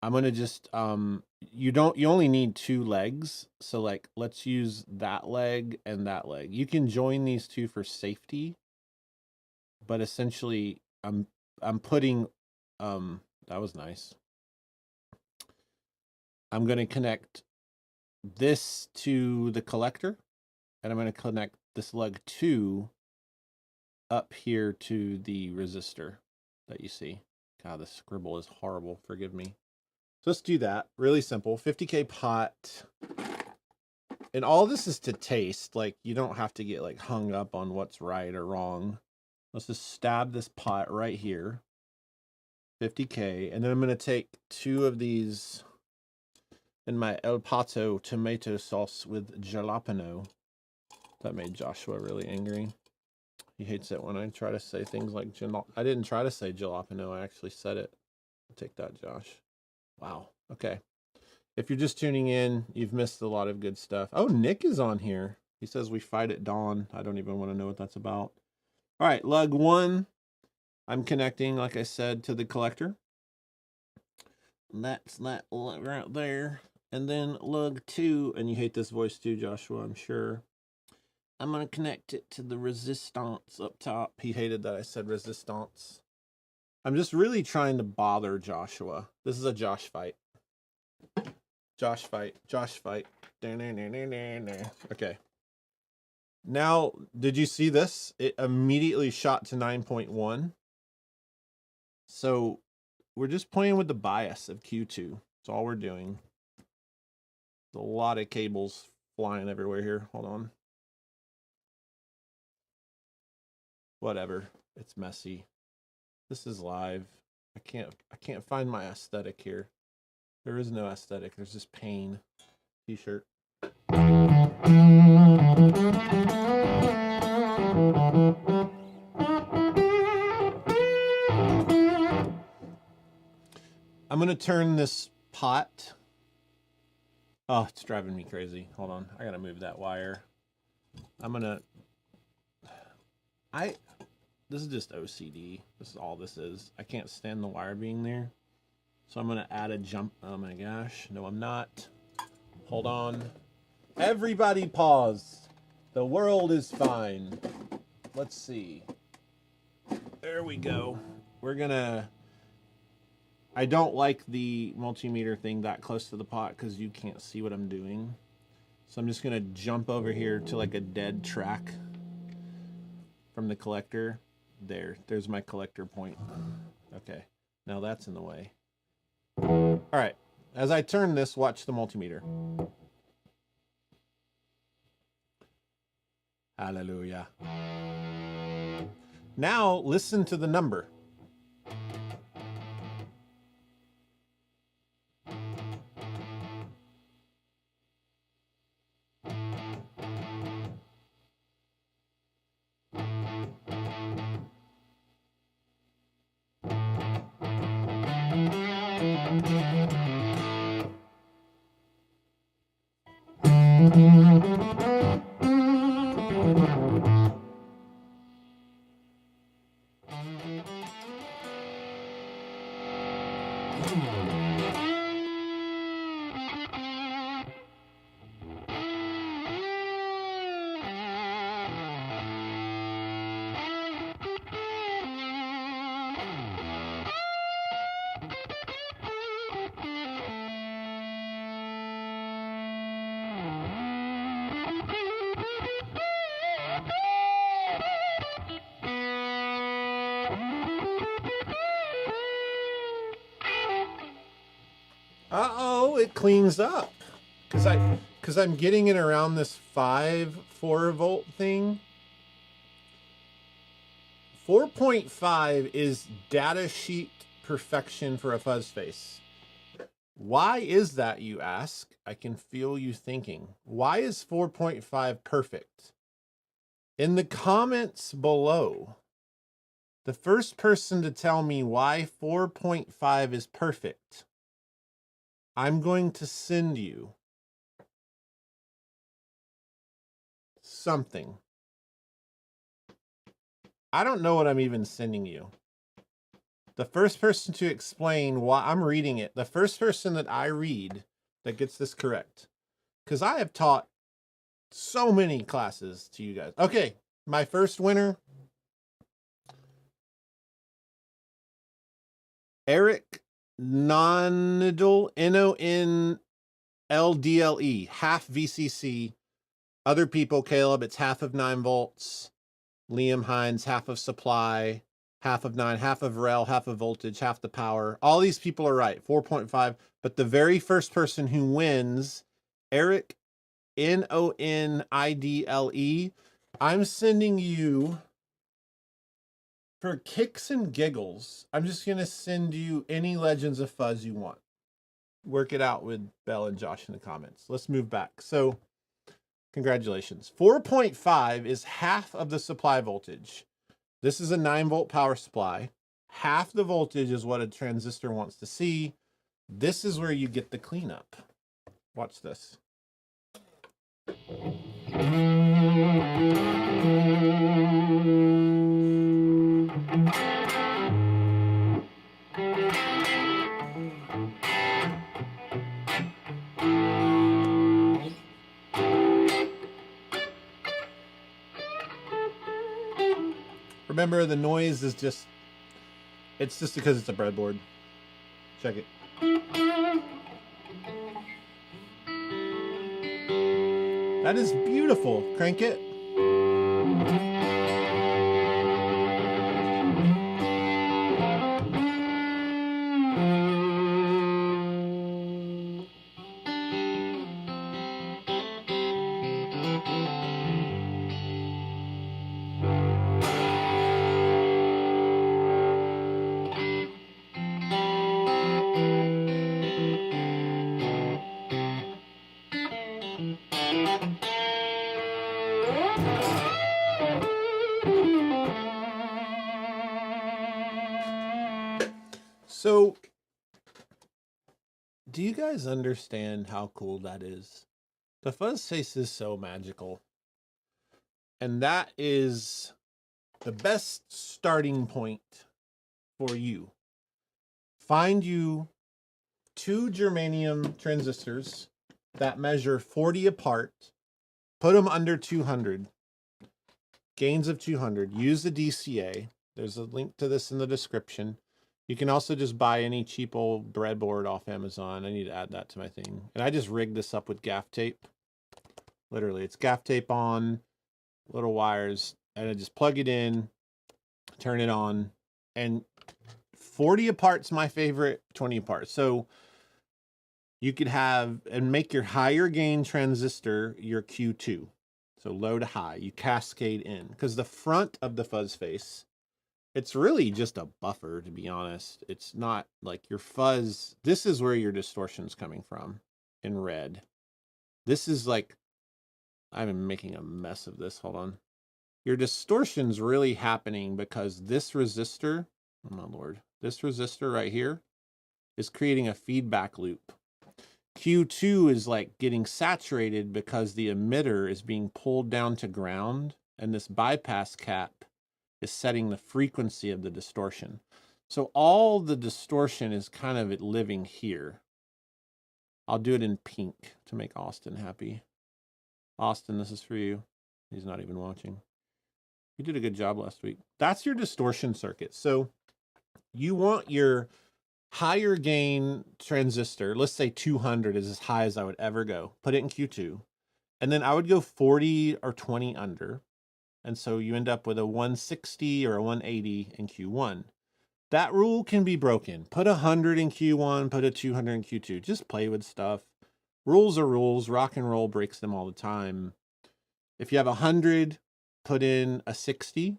I'm going to just, you only need 2 legs. So like, let's use that leg and that leg. You can join these 2 for safety, but essentially I'm putting, that was nice. I'm going to connect this to the collector, and I'm going to connect this leg 2 up here to the resistor that you see. God, this scribble is horrible. Forgive me. So let's do that. Really simple. 50K pot. And all this is to taste. Like, you don't have to get like hung up on what's right or wrong. Let's just stab this pot right here. 50K. And then I'm going to take 2 of these in my El Pato tomato sauce with jalapeno. That made Joshua really angry. He hates it when I try to say things like I didn't try to say jalapeno. I actually said it. Take that, Josh. Wow. Okay. If you're just tuning in, you've missed a lot of good stuff. Oh, Nick is on here. He says we fight at dawn. I don't even want to know what that's about. All right, lug 1. I'm connecting, like I said, to the collector. That's that right there. And then lug 2, and you hate this voice too, Joshua, I'm sure. I'm going to connect it to the resistance up top. He hated that I said resistance. I'm just really trying to bother Joshua. This is a Josh fight. Josh fight. Josh fight. Okay. Now, did you see this? It immediately shot to 9.1. So we're just playing with the bias of Q2. That's all we're doing. There's a lot of cables flying everywhere here. Hold on. Whatever. It's messy. This is live. I can't find my aesthetic here. There is no aesthetic. There's just pain. T-shirt. I'm going to turn this pot. Oh, it's driving me crazy. Hold on. I got to move that wire. This is just OCD. This is all this is. I can't stand the wire being there. So I'm going to add a jump. Oh my gosh. No, I'm not. Hold on. Everybody pause. The world is fine. Let's see. There we go. We're going to... I don't like the multimeter thing that close to the pot because you can't see what I'm doing. So I'm just going to jump over here to like a dead track from the collector. There's my collector point. Okay, now that's in the way. All right, as I turn this, watch the multimeter. Hallelujah. Now listen to the number. Uh-oh, it cleans up. Because I'm getting it around this 4 volt thing. 4.5 is data sheet perfection for a fuzz face. Why is that, you ask? I can feel you thinking. Why is 4.5 perfect? In the comments below, the first person to tell me why 4.5 is perfect, I'm going to send you something. I don't know what I'm even sending you. The first person to explain why I'm reading it, the first person that I read that gets this correct, because I have taught so many classes to you guys. Okay, my first winner, Eric Nonidle, Nonldle, half VCC. Other people, Caleb, it's half of 9 volts. Liam Hines, half of supply, half of 9, half of rel, half of voltage, half the power. All these people are right, 4.5. But the very first person who wins, Eric Nonidle, I'm sending you, for kicks and giggles, I'm just going to send you any Legends of Fuzz you want. Work it out with Belle and Josh in the comments. Let's move back. So, congratulations. 4.5 is half of the supply voltage. This is a 9 volt power supply. Half the voltage is what a transistor wants to see. This is where you get the cleanup. Watch this. Remember, the noise is just, it's just because it's a breadboard. Check it. That is beautiful. Crank it. So, do you guys understand how cool that is? The Fuzz Face is so magical. And that is the best starting point for you. Find you 2 germanium transistors that measure 40 apart. Put them under 200. Gains of 200. Use the DCA. There's a link to this in the description. You can also just buy any cheap old breadboard off Amazon. I need to add that to my thing. And I just rigged this up with gaff tape. Literally, it's gaff tape on, little wires, and I just plug it in, turn it on, and 40 apart's my favorite, 20 apart. So you could have, and make your higher gain transistor your Q2. So low to high, you cascade in. Because the front of the Fuzz Face, it's really just a buffer, to be honest. It's not like your fuzz. This is where your distortion's coming from in red. This is like, I'm making a mess of this. Hold on. Your distortion's really happening because this resistor, oh my Lord, this resistor right here is creating a feedback loop. Q2 is like getting saturated because the emitter is being pulled down to ground, and this bypass cap is setting the frequency of the distortion. So all the distortion is kind of living here. I'll do it in pink to make Austin happy. Austin, this is for you. He's not even watching. You did a good job last week. That's your distortion circuit. So you want your higher gain transistor, let's say 200 is as high as I would ever go. Put it in Q2. And then I would go 40 or 20 under. And so you end up with a 160 or a 180 in Q1. That rule can be broken. Put 100 in Q1, put a 200 in Q2. Just play with stuff. Rules are rules. Rock and roll breaks them all the time. If you have 100, put in a 60.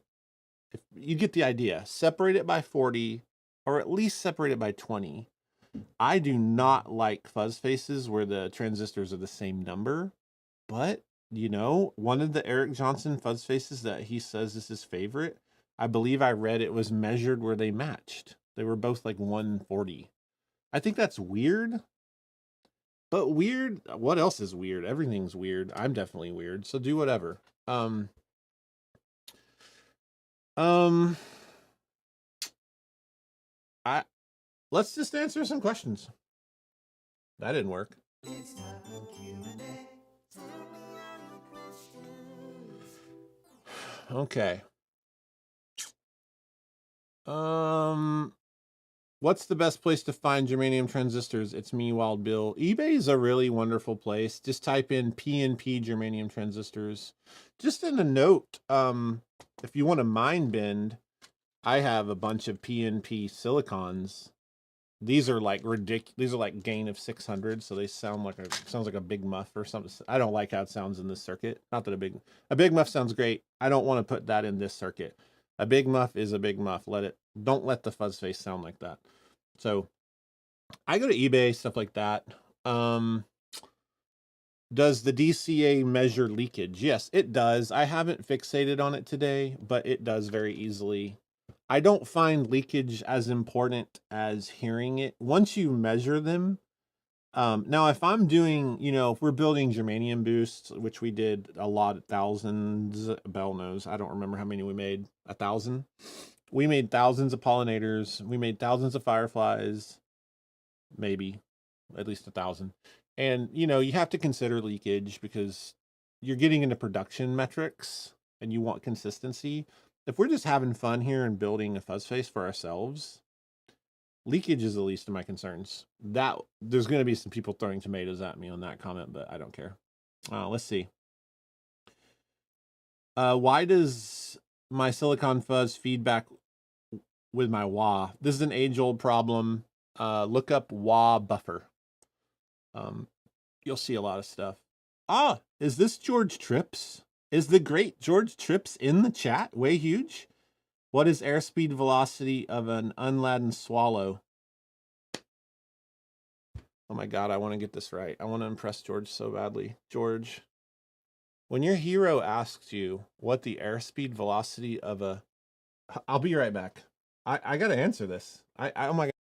If you get the idea. Separate it by 40, or at least separate it by 20. I do not like fuzz faces where the transistors are the same number, but you know, one of the Eric Johnson fuzz faces that he says is his favorite, I believe I read it was measured where they matched. They were both like 140. I think that's weird. But weird, what else is weird? Everything's weird. I'm definitely weird, so do whatever. Let's just answer some questions. That didn't work. Okay. What's the best place to find germanium transistors? It's me, Wild Bill. eBay is a really wonderful place. Just type in PNP germanium transistors. Just in a note, if you want to mind bend, I have a bunch of PNP silicons. These are like ridiculous. These are like gain of 600, so they sounds like a big muff or something. I don't like how it sounds in this circuit. Not that a big muff sounds great. I don't want to put that in this circuit. A big muff is a big muff. Don't let the fuzz face sound like that. So I go to eBay, stuff like that. Does the DCA measure leakage? Yes, it does. I haven't fixated on it today, but it does very easily. I don't find leakage as important as hearing it. Once you measure them, now if I'm doing, if we're building germanium boosts, which we did a lot of thousands, Bell knows, I don't remember how many we made, 1,000. We made thousands of pollinators. We made thousands of fireflies, maybe at least 1,000. And, you have to consider leakage because you're getting into production metrics and you want consistency. If we're just having fun here and building a fuzz face for ourselves, leakage is the least of my concerns. There's going to be some people throwing tomatoes at me on that comment, but I don't care. Let's see. Why does my silicon fuzz feedback with my wah? This is an age-old problem. Look up wah buffer. You'll see a lot of stuff. Is this George Trips? Is the great George Trips in the chat? Way huge. What is airspeed velocity of an unladen swallow? Oh my God, I want to get this right. I want to impress George so badly. George, when your hero asks you what the airspeed velocity of I'll be right back. I got to answer this. Oh my God.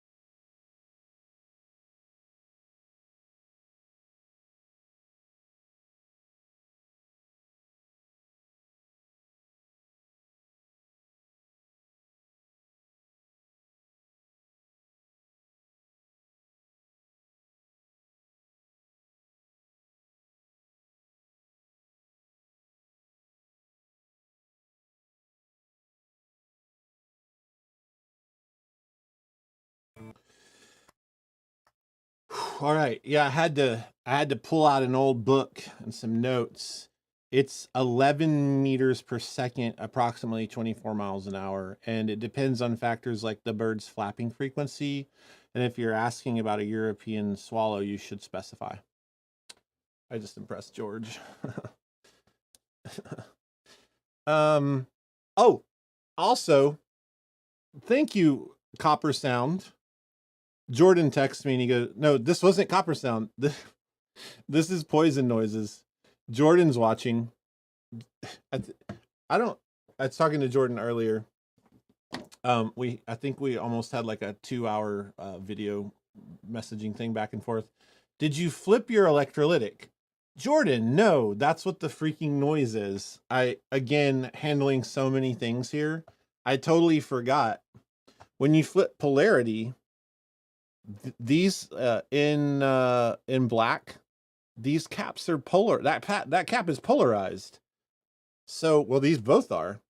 All right. Yeah, I had to pull out an old book and some notes. It's 11 meters per second, approximately 24 miles an hour, and it depends on factors like the bird's flapping frequency. And if you're asking about a European swallow, you should specify. I just impressed George. Oh, also, thank you, Coppersound. Jordan texts me and he goes, "No, this wasn't Coppersound. This is Poison Noises." Jordan's watching. I don't. I was talking to Jordan earlier. I think we almost had like a 2-hour video messaging thing back and forth. Did you flip your electrolytic? Jordan, no, that's what the freaking noise is. Again, handling so many things here. I totally forgot. When you flip polarity, these in black, these caps are polar. That cap is polarized. So, well, these both are.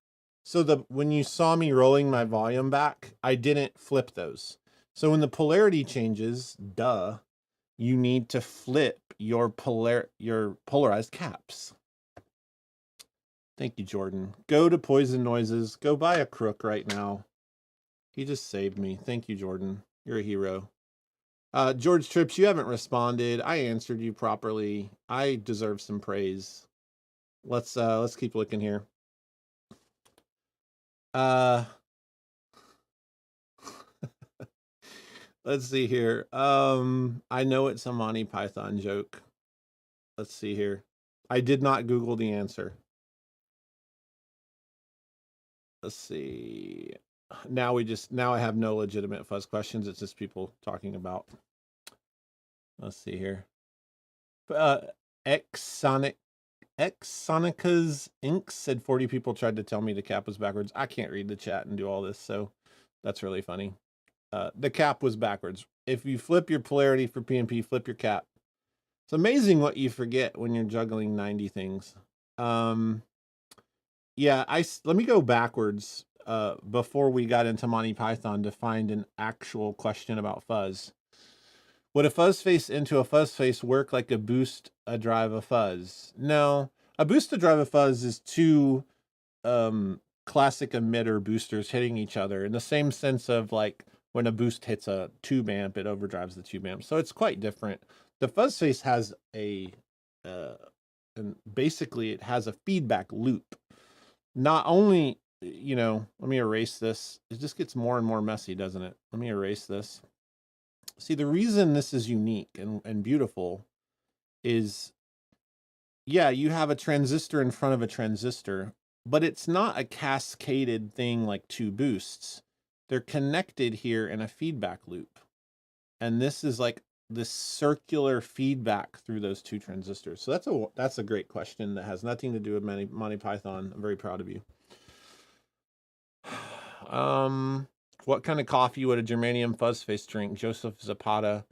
So when you saw me rolling my volume back, I didn't flip those. So when the polarity changes, duh, you need to flip your polarized caps. Thank you, Jordan. Go to Poison Noises. Go buy a crook right now. He just saved me. Thank you, Jordan. You're a hero. George Trips, you haven't responded. I answered you properly. I deserve some praise. Let's keep looking here. Let's see here. I know it's a Monty Python joke. Let's see here. I did not Google the answer. Let's see. Now I have no legitimate fuzz questions. It's just people talking about. Let's see here. Exonica's Inc. said 40 people tried to tell me the cap was backwards. I can't read the chat and do all this, so that's really funny. The cap was backwards. If you flip your polarity for PNP, flip your cap. It's amazing what you forget when you're juggling 90 things. Yeah, let me go backwards before we got into Monty Python to find an actual question about fuzz. Would a fuzz face into a fuzz face work like a boost, a drive, a fuzz? No, a boost, a drive, a fuzz is two classic emitter boosters hitting each other in the same sense of like when a boost hits a tube amp, it overdrives the tube amp. So it's quite different. The fuzz face has and basically it has a feedback loop. Not only, you know, let me erase this. It just gets more and more messy, doesn't it? Let me erase this. See, the reason this is unique and beautiful is, yeah, you have a transistor in front of a transistor, but it's not a cascaded thing like two boosts. They're connected here in a feedback loop. And this is like this circular feedback through those two transistors. So that's a great question that has nothing to do with Monty Python. I'm very proud of you. What kind of coffee would a Germanium Fuzz Face drink? Joseph Zapata.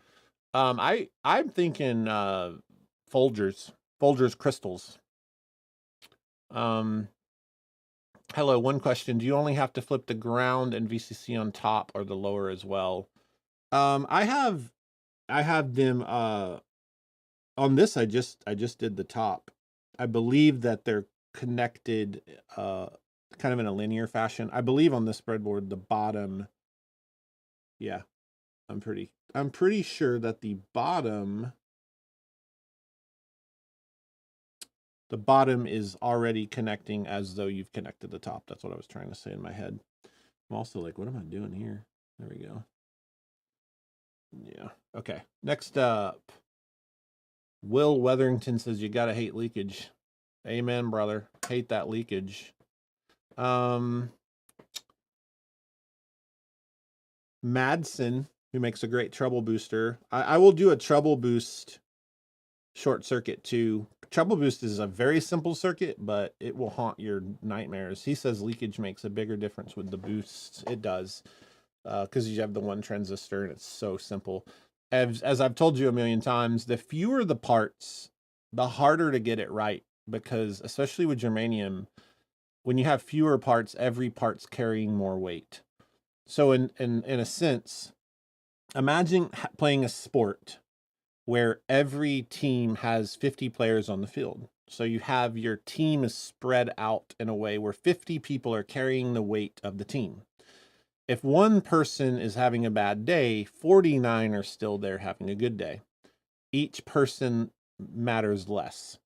I'm thinking Folgers crystals. Hello, one question. Do you only have to flip the ground and VCC on top or the lower as well? I have them on this. I just did the top. I believe that they're connected kind of in a linear fashion. I believe on this breadboard the bottom, yeah, I'm pretty sure that the bottom is already connecting as though you've connected the top. That's what I was trying to say in my head. I'm also like, what am I doing here? There we go. Yeah. Okay. Next up, Will Weatherington says you gotta hate leakage. Amen, brother. Hate that leakage. Madsen, who makes a great treble booster. I will do a treble boost short circuit too. Treble boost is a very simple circuit, but it will haunt your nightmares. He says leakage makes a bigger difference with the boosts. It does, because you have the one transistor and it's so simple. As I've told you a million times, the fewer the parts, the harder to get it right, because especially with germanium, when you have fewer parts, every part's carrying more weight. So in a sense, imagine playing a sport where every team has 50 players on the field. So you have your team is spread out in a way where 50 people are carrying the weight of the team. If one person is having a bad day, 49 are still there having a good day. Each person matters less.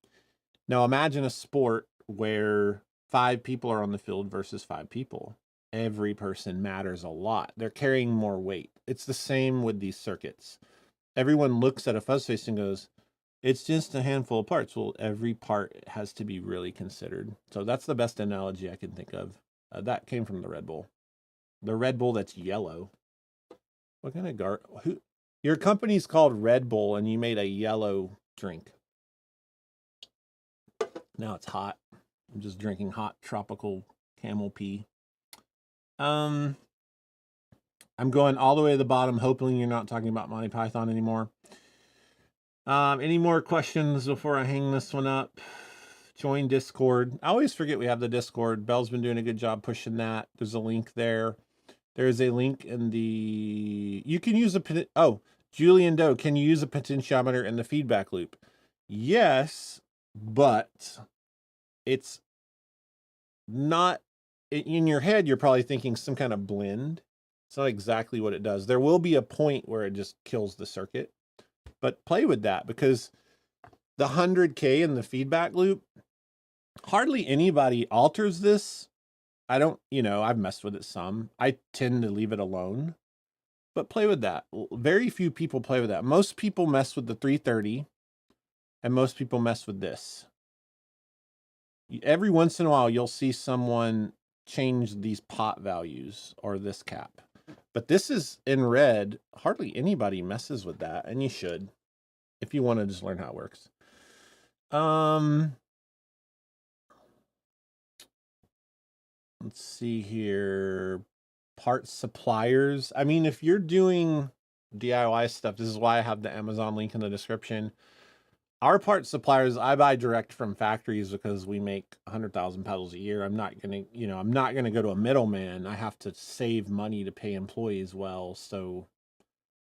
Now imagine a sport where 5 people are on the field versus 5 people. Every person matters a lot. They're carrying more weight. It's the same with these circuits. Everyone looks at a fuzz face and goes, it's just a handful of parts. Well, every part has to be really considered. So that's the best analogy I can think of. That came from the Red Bull. The Red Bull that's yellow. What kind of your company's called Red Bull and you made a yellow drink. Now it's hot. I'm just drinking hot tropical camel pee. I'm going all the way to the bottom, hoping you're not talking about Monty Python anymore. Any more questions before I hang this one up? Join Discord. I always forget we have the Discord. Belle's been doing a good job pushing that. There's a link there. There is a link in the... You can use a... Oh, Julian Doe, can you use a potentiometer in the feedback loop? Yes, but it's not... In your head, you're probably thinking some kind of blend. It's not exactly what it does. There will be a point where it just kills the circuit. But play with that, because the 100K in the feedback loop, hardly anybody alters this. I don't, I've messed with it some. I tend to leave it alone, but play with that. Very few people play with that. Most people mess with the 330 and most people mess with this. Every once in a while, you'll see someone change these pot values or this cap. But this is in red. Hardly anybody messes with that, and you should, if you want to just learn how it works. Let's see here. Parts suppliers. I mean, if you're doing DIY stuff, this is why I have the Amazon link in the description. Our parts suppliers, I buy direct from factories because we make 100,000 pedals a year. I'm not going to, I'm not going to go to a middleman. I have to save money to pay employees well. So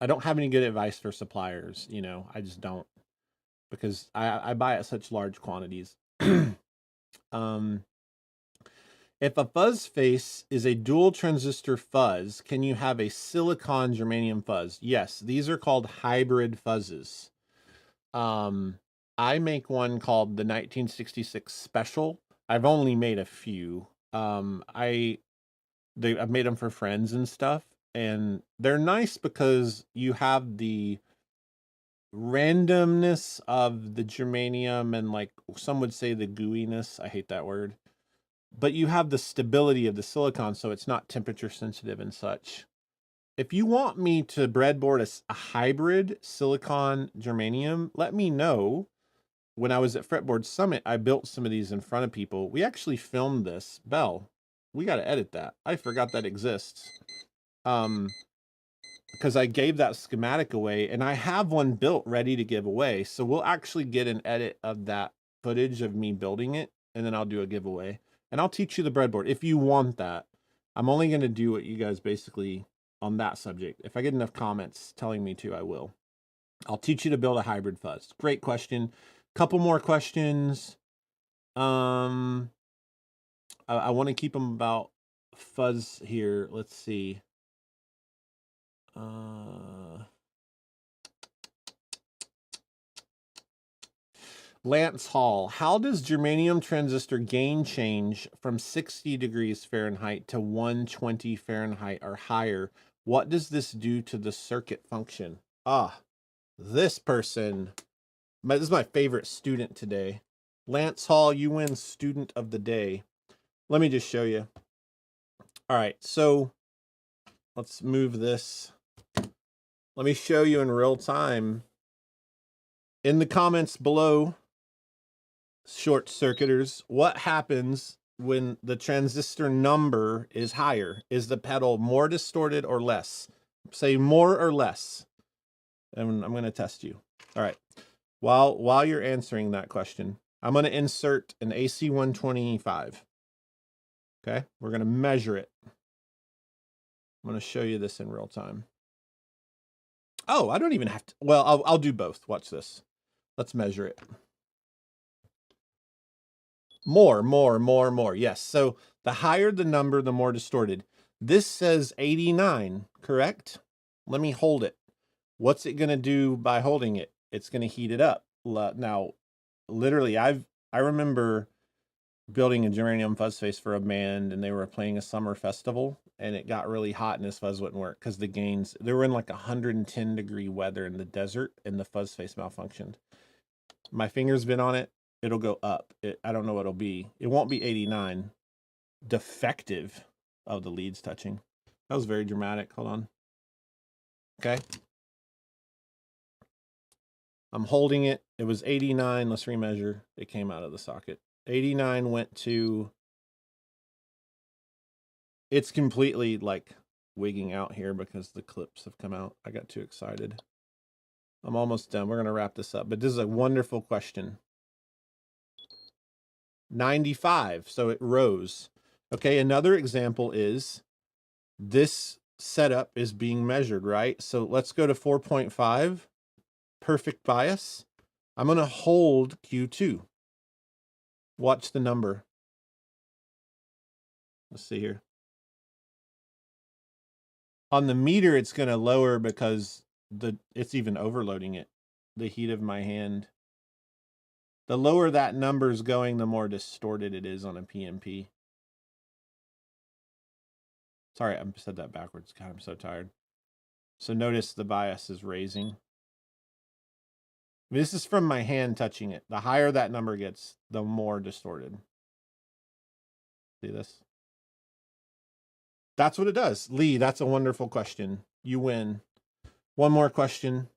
I don't have any good advice for suppliers. I just don't, because I buy at such large quantities. If a fuzz face is a dual transistor fuzz, can you have a silicon germanium fuzz? Yes, these are called hybrid fuzzes. I make one called the 1966 Special. I've only made a few. I've made them for friends and stuff, and they're nice because you have the randomness of the germanium and, like, some would say the gooiness. I hate that word. But you have the stability of the silicon, so it's not temperature sensitive and such. If you want me to breadboard a hybrid silicon germanium, let me know. When I was at Fretboard Summit, I built some of these in front of people. We actually filmed this. Belle, we got to edit that. I forgot that exists. Because I gave that schematic away, and I have one built ready to give away. So we'll actually get an edit of that footage of me building it, and then I'll do a giveaway. And I'll teach you the breadboard if you want that. I'm only going to do what you guys basically on that subject. If I get enough comments telling me to, I will. I'll teach you to build a hybrid fuzz. Great question. Couple more questions. I want to keep them about fuzz here. Let's see. Lance Hall, how does germanium transistor gain change from 60 degrees Fahrenheit to 120 Fahrenheit or higher? What does this do to the circuit function? This person, this is my favorite student today. Lance Hall, you win student of the day. Let me just show you. All right, so let's move this. Let me show you in real time. In the comments below, short circuiters, what happens when the transistor number is higher? Is the pedal more distorted or less? Say more or less. And I'm going to test you. All right. While you're answering that question, I'm going to insert an AC 125. Okay. We're going to measure it. I'm going to show you this in real time. Oh, I don't even have to. Well, I'll do both. Watch this. Let's measure it. More. Yes. So the higher the number, the more distorted. This says 89, correct? Let me hold it. What's it going to do by holding it? It's going to heat it up. Now, literally, I remember building a Germanium Fuzz Face for a band, and they were playing a summer festival, and it got really hot, and this fuzz wouldn't work because the gains, they were in like 110-degree weather in the desert, and the Fuzz Face malfunctioned. My finger's been on it. It'll go up. I don't know what it'll be. It won't be 89. Defective of the leads touching. That was very dramatic. Hold on. Okay. I'm holding it. It was 89. Let's remeasure. It came out of the socket. 89 went to... It's completely like wigging out here because the clips have come out. I got too excited. I'm almost done. We're going to wrap this up. But this is a wonderful question. 95. So it rose. Okay, another example is this setup is being measured, right? So let's go to 4.5. Perfect bias. I'm going to hold Q2. Watch the number. Let's see here. On the meter, it's going to lower because it's even overloading it. The heat of my hand. The lower that number is going, the more distorted it is on a PNP. Sorry, I said that backwards. God, I'm so tired. So notice the bias is raising. This is from my hand touching it. The higher that number gets, the more distorted. See this? That's what it does. Lee, that's a wonderful question. You win. One more question.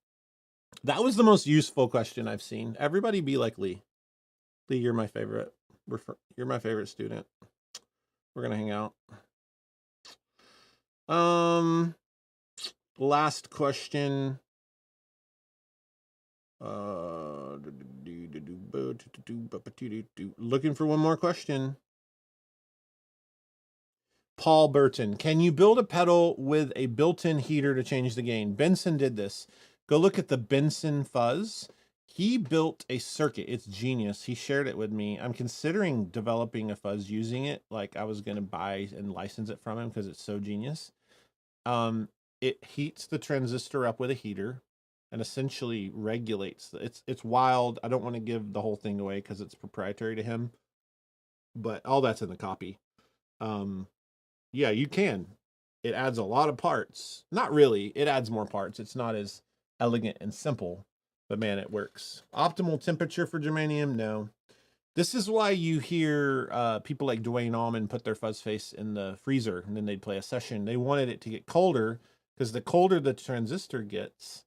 That was the most useful question I've seen. Everybody be like Lee. Lee, you're my favorite. You're my favorite student. We're going to hang out. Last question. Looking for one more question. Paul Burton, can you build a pedal with a built-in heater to change the gain? Benson did this. Go look at the Benson Fuzz. He built a circuit. It's genius. He shared it with me. I'm considering developing a fuzz using it. Like I was going to buy and license it from him because it's so genius. It heats the transistor up with a heater and essentially regulates. It's wild. I don't want to give the whole thing away because it's proprietary to him, but all that's in the copy. Yeah, you can. It adds a lot of parts. Not really. It adds more parts. It's not as elegant and simple, but man, it works. Optimal temperature for germanium? No. This is why you hear people like Dwayne Allman put their Fuzz Face in the freezer and then they'd play a session. They wanted it to get colder because the colder the transistor gets,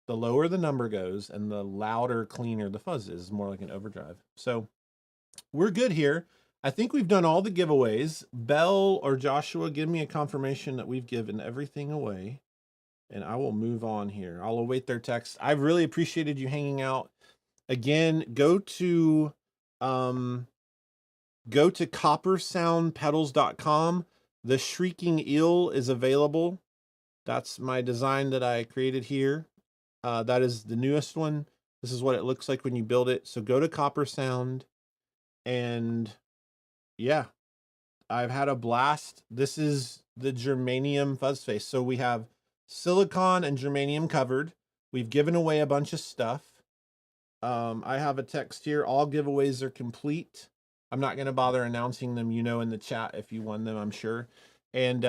the lower the number goes and the louder, cleaner the fuzz is, more like an overdrive. So we're good here. I think we've done all the giveaways. Belle or Joshua, give me a confirmation that we've given everything away. And I will move on here. I'll await their text. I've really appreciated you hanging out. Again, go to coppersoundpedals.com. The Shrieking Eel is available. That's my design that I created here. That is the newest one. This is what it looks like when you build it. So go to Coppersound and yeah, I've had a blast. This is the Germanium Fuzz Face. So we have silicon and germanium covered. We've given away a bunch of stuff. I have a text here. All giveaways are complete. I'm not going to bother announcing them, you know, in the chat if you won them, I'm sure. And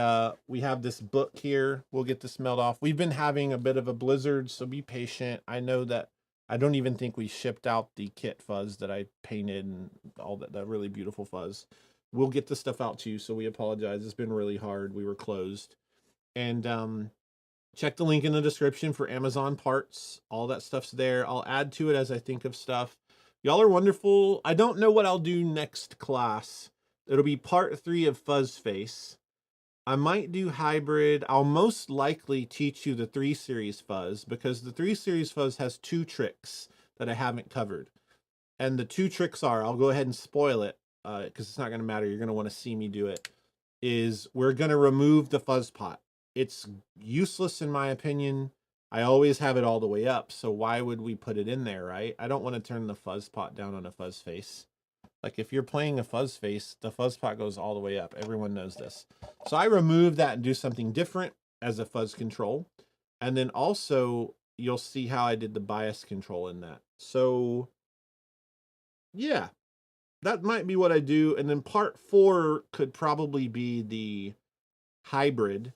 we have this book here. We'll get this mailed off. We've been having a bit of a blizzard, so be patient. I know that I don't even think we shipped out the kit fuzz that I painted and all that really beautiful fuzz. We'll get the stuff out to you, so we apologize. It's been really hard. We were closed. And check the link in the description for Amazon parts. All that stuff's there. I'll add to it as I think of stuff. Y'all are wonderful. I don't know what I'll do next class. It'll be part 3 of Fuzz Face. I might do hybrid. I'll most likely teach you the 3 series fuzz because the 3 series fuzz has 2 tricks that I haven't covered. And the 2 tricks are, I'll go ahead and spoil it because it's not going to matter. You're going to want to see me do it. Is we're going to remove the fuzz pot. It's useless in my opinion. I always have it all the way up, so why would we put it in there, right? I don't want to turn the fuzz pot down on a fuzz face. Like if you're playing a fuzz face, the fuzz pot goes all the way up. Everyone knows this. So I remove that and do something different as a fuzz control. And then also you'll see how I did the bias control in that. So yeah, that might be what I do. And then part 4 could probably be the hybrid.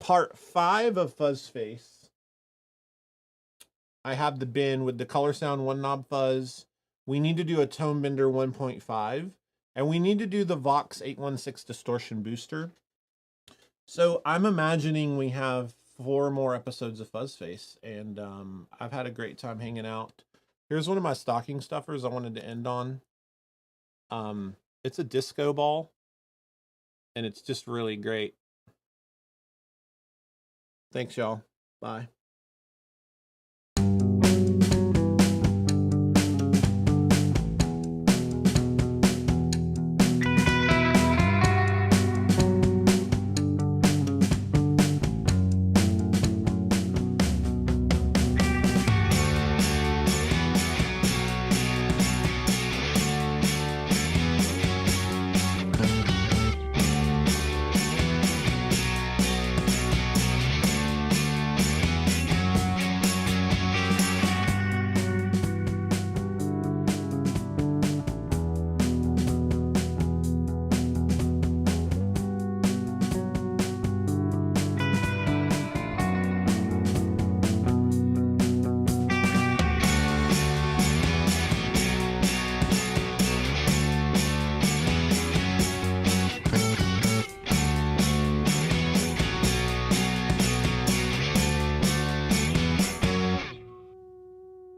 Part 5 of Fuzz Face, I have the bin with the Coppersound 1-knob fuzz. We need to do a tone bender 1.5, and we need to do the Vox 816 distortion booster. So I'm imagining we have 4 more episodes of Fuzz Face, and I've had a great time hanging out. Here's one of my stocking stuffers I wanted to end on. It's a disco ball, and it's just really great. Thanks, y'all. Bye.